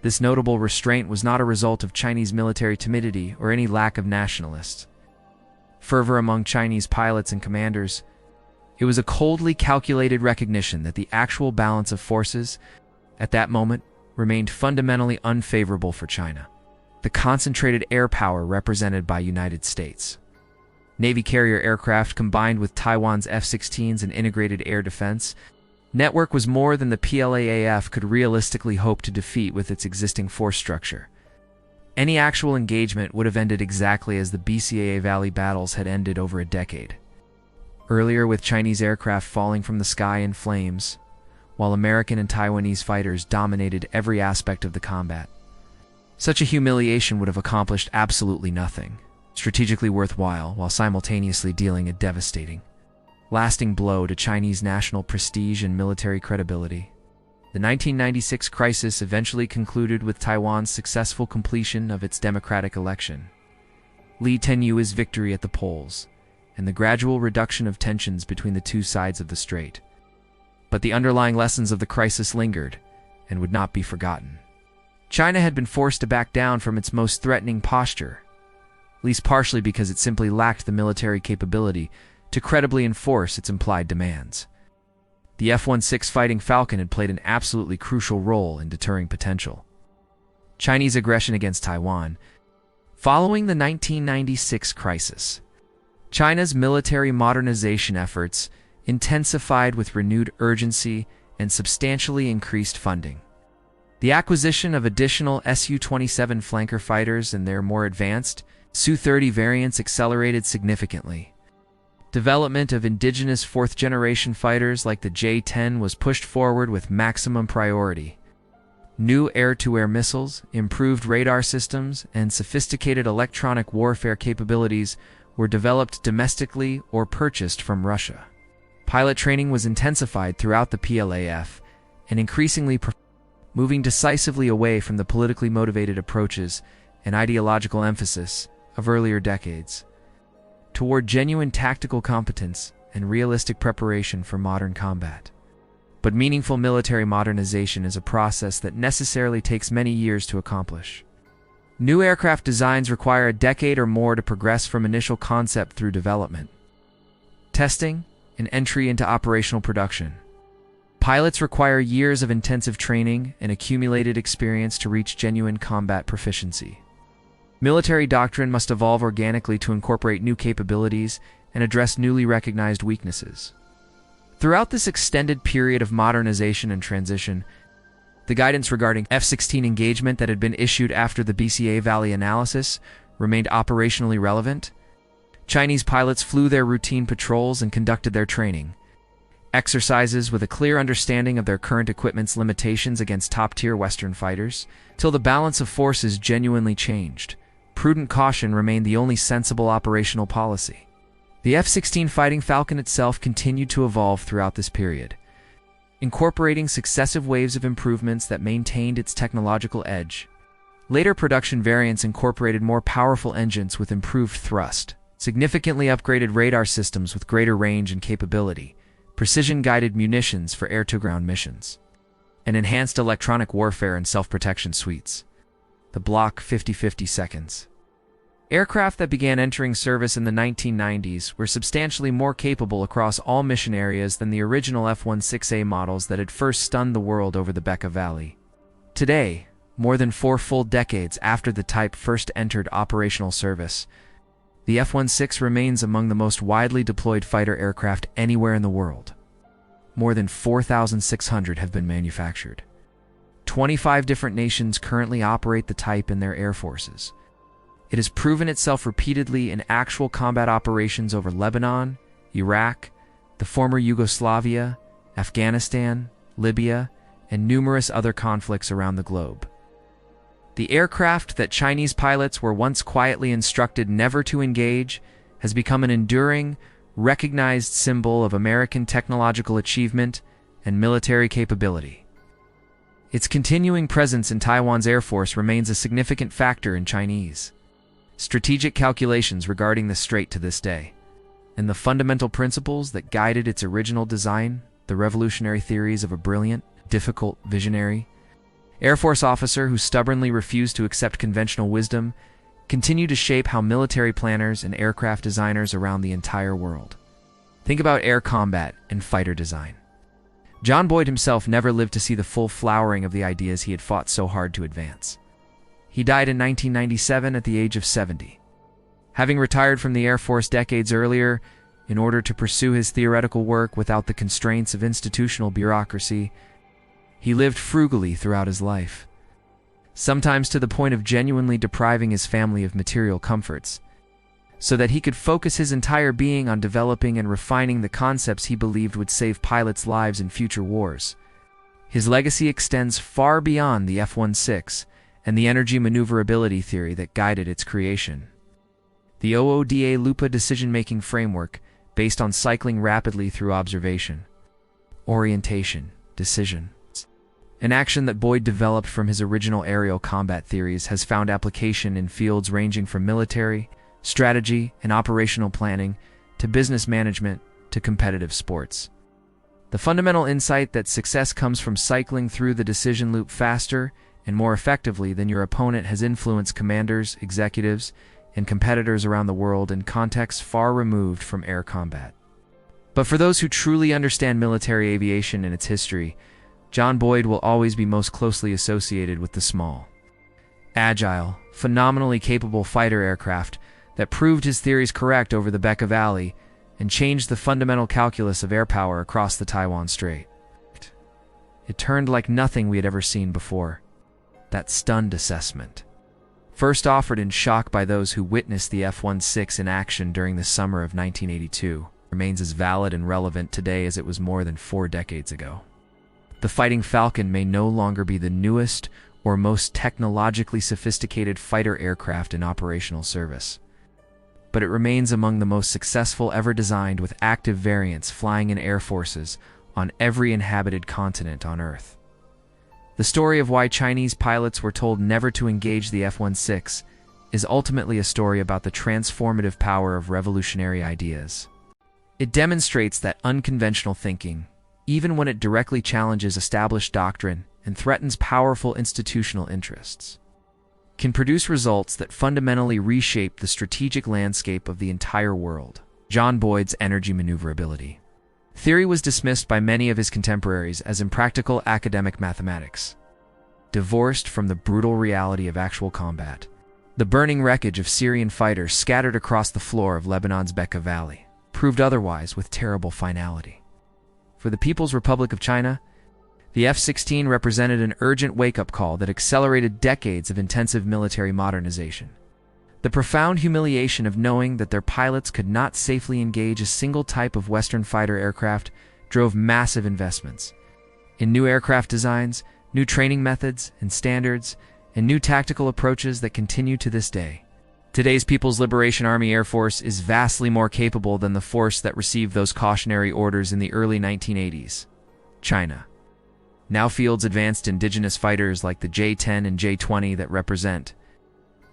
[SPEAKER 1] This notable restraint was not a result of Chinese military timidity or any lack of nationalist fervor among Chinese pilots and commanders. It was a coldly calculated recognition that the actual balance of forces at that moment remained fundamentally unfavorable for China. The concentrated air power represented by United States Navy carrier aircraft combined with Taiwan's F-16s and integrated air defense network was more than the PLAAF could realistically hope to defeat with its existing force structure. Any actual engagement would have ended exactly as the Bekaa Valley battles had ended over a decade earlier, with Chinese aircraft falling from the sky in flames, while American and Taiwanese fighters dominated every aspect of the combat. Such a humiliation would have accomplished absolutely nothing strategically worthwhile, while simultaneously dealing a devastating, lasting blow to Chinese national prestige and military credibility. The 1996 crisis eventually concluded with Taiwan's successful completion of its democratic election, Lee Teng-hui's victory at the polls, and the gradual reduction of tensions between the two sides of the strait. But the underlying lessons of the crisis lingered and would not be forgotten. China had been forced to back down from its most threatening posture, at least partially because it simply lacked the military capability to credibly enforce its implied demands. The F-16 fighting Falcon had played an absolutely crucial role in deterring potential Chinese aggression against Taiwan. Following the 1996 crisis, China's military modernization efforts intensified with renewed urgency and substantially increased funding. The acquisition of additional Su-27 flanker fighters and their more advanced Su-30 variants accelerated significantly. Development of indigenous fourth-generation fighters like the J-10 was pushed forward with maximum priority. New air-to-air missiles, improved radar systems, and sophisticated electronic warfare capabilities were developed domestically or purchased from Russia. Pilot training was intensified throughout the PLAAF, and increasingly moving decisively away from the politically motivated approaches and ideological emphasis of earlier decades, toward genuine tactical competence and realistic preparation for modern combat. But meaningful military modernization is a process that necessarily takes many years to accomplish. New aircraft designs require a decade or more to progress from initial concept through development, testing, and entry into operational production. Pilots require years of intensive training and accumulated experience to reach genuine combat proficiency. Military doctrine must evolve organically to incorporate new capabilities and address newly recognized weaknesses. Throughout this extended period of modernization and transition, the guidance regarding F-16 engagement that had been issued after the Bekaa Valley analysis remained operationally relevant. Chinese pilots flew their routine patrols and conducted their training exercises with a clear understanding of their current equipment's limitations against top-tier Western fighters, till the balance of forces genuinely changed. Prudent caution remained the only sensible operational policy. The F-16 fighting Falcon itself continued to evolve throughout this period, incorporating successive waves of improvements that maintained its technological edge. Later production variants incorporated more powerful engines with improved thrust, significantly upgraded radar systems with greater range and capability, precision-guided munitions for air-to-ground missions, and enhanced electronic warfare and self-protection suites. The Block 50-50 seconds. Aircraft that began entering service in the 1990s were substantially more capable across all mission areas than the original F-16A models that had first stunned the world over the Bekaa Valley. Today, more than 4 full decades after the type first entered operational service, the F-16 remains among the most widely deployed fighter aircraft anywhere in the world. More than 4,600 have been manufactured. 25 different nations currently operate the type in their air forces. It has proven itself repeatedly in actual combat operations over Lebanon, Iraq, the former Yugoslavia, Afghanistan, Libya, and numerous other conflicts around the globe. The aircraft that Chinese pilots were once quietly instructed never to engage has become an enduring, recognized symbol of American technological achievement and military capability. Its continuing presence in Taiwan's Air Force remains a significant factor in Chinese strategic calculations regarding the strait to this day, and the fundamental principles that guided its original design, the revolutionary theories of a brilliant, difficult, visionary Air Force officer who stubbornly refused to accept conventional wisdom, continue to shape how military planners and aircraft designers around the entire world think about air combat and fighter design. John Boyd himself never lived to see the full flowering of the ideas he had fought so hard to advance. He died in 1997 at the age of 70. Having retired from the Air Force decades earlier, in order to pursue his theoretical work without the constraints of institutional bureaucracy, he lived frugally throughout his life, sometimes to the point of genuinely depriving his family of material comforts, so that he could focus his entire being on developing and refining the concepts he believed would save pilots' lives in future wars. His legacy extends far beyond the F-16 and the energy maneuverability theory that guided its creation. The OODA Lupa decision-making framework, based on cycling rapidly through observation, orientation, decision, an action that Boyd developed from his original aerial combat theories, has found application in fields ranging from military, strategy, and operational planning to business management to competitive sports. The fundamental insight that success comes from cycling through the decision loop faster and more effectively than your opponent has influenced commanders, executives, and competitors around the world in contexts far removed from air combat. But for those who truly understand military aviation and its history, John Boyd will always be most closely associated with the small, agile, phenomenally capable fighter aircraft that proved his theories correct over the Bekaa Valley and changed the fundamental calculus of air power across the Taiwan Strait. It turned like nothing we had ever seen before. That stunned assessment, first offered in shock by those who witnessed the F-16 in action during the summer of 1982, remains as valid and relevant today as it was more than 4 decades ago. The Fighting Falcon may no longer be the newest or most technologically sophisticated fighter aircraft in operational service, but it remains among the most successful ever designed, with active variants flying in air forces on every inhabited continent on Earth. The story of why Chinese pilots were told never to engage the F-16 is ultimately a story about the transformative power of revolutionary ideas. It demonstrates that unconventional thinking, even when it directly challenges established doctrine and threatens powerful institutional interests, can produce results that fundamentally reshape the strategic landscape of the entire world. John Boyd's energy maneuverability theory was dismissed by many of his contemporaries as impractical academic mathematics, divorced from the brutal reality of actual combat. The burning wreckage of Syrian fighters scattered across the floor of Lebanon's Bekaa Valley proved otherwise with terrible finality. For the People's Republic of China, the F-16 represented an urgent wake-up call that accelerated decades of intensive military modernization. The profound humiliation of knowing that their pilots could not safely engage a single type of Western fighter aircraft drove massive investments in new aircraft designs, new training methods and standards, and new tactical approaches that continue to this day. Today's People's Liberation Army Air Force is vastly more capable than the force that received those cautionary orders in the early 1980s. China now fields advanced indigenous fighters like the J-10 and J-20 that represent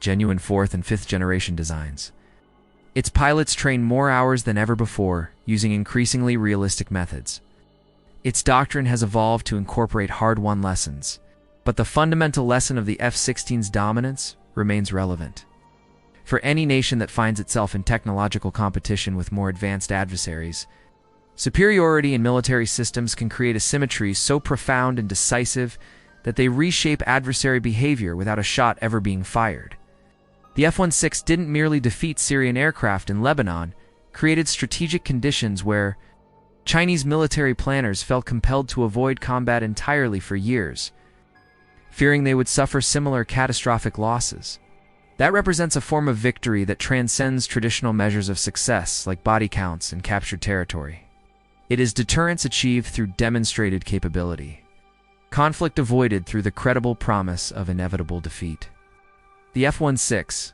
[SPEAKER 1] genuine 4th and 5th generation designs. Its pilots train more hours than ever before, using increasingly realistic methods. Its doctrine has evolved to incorporate hard-won lessons, but the fundamental lesson of the F-16's dominance remains relevant. For any nation that finds itself in technological competition with more advanced adversaries, superiority in military systems can create asymmetries so profound and decisive that they reshape adversary behavior without a shot ever being fired. The F-16 didn't merely defeat Syrian aircraft in Lebanon, created strategic conditions where Chinese military planners felt compelled to avoid combat entirely for years, fearing they would suffer similar catastrophic losses. That represents a form of victory that transcends traditional measures of success like body counts and captured territory. It is deterrence achieved through demonstrated capability, conflict avoided through the credible promise of inevitable defeat. The F-16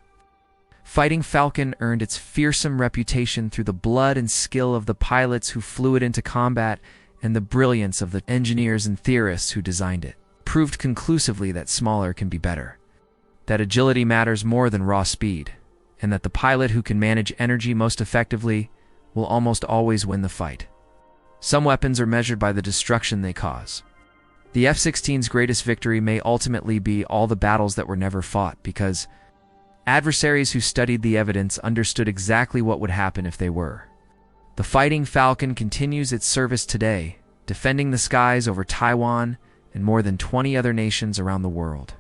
[SPEAKER 1] fighting Falcon earned its fearsome reputation through the blood and skill of the pilots who flew it into combat and the brilliance of the engineers and theorists who designed it. Proved conclusively that smaller can be better, that agility matters more than raw speed, and that the pilot who can manage energy most effectively will almost always win the fight. Some weapons are measured by the destruction they cause. The F-16's greatest victory may ultimately be all the battles that were never fought, because adversaries who studied the evidence understood exactly what would happen if they were. The Fighting Falcon continues its service today, defending the skies over Taiwan and more than 20 other nations around the world.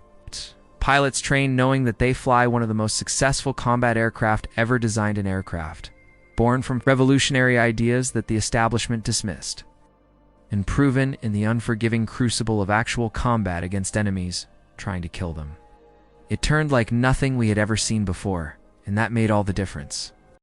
[SPEAKER 1] Pilots train knowing that they fly one of the most successful combat aircraft ever designed in aircraft, born from revolutionary ideas that the establishment dismissed, and proven in the unforgiving crucible of actual combat against enemies trying to kill them. It turned like nothing we had ever seen before, and that made all the difference.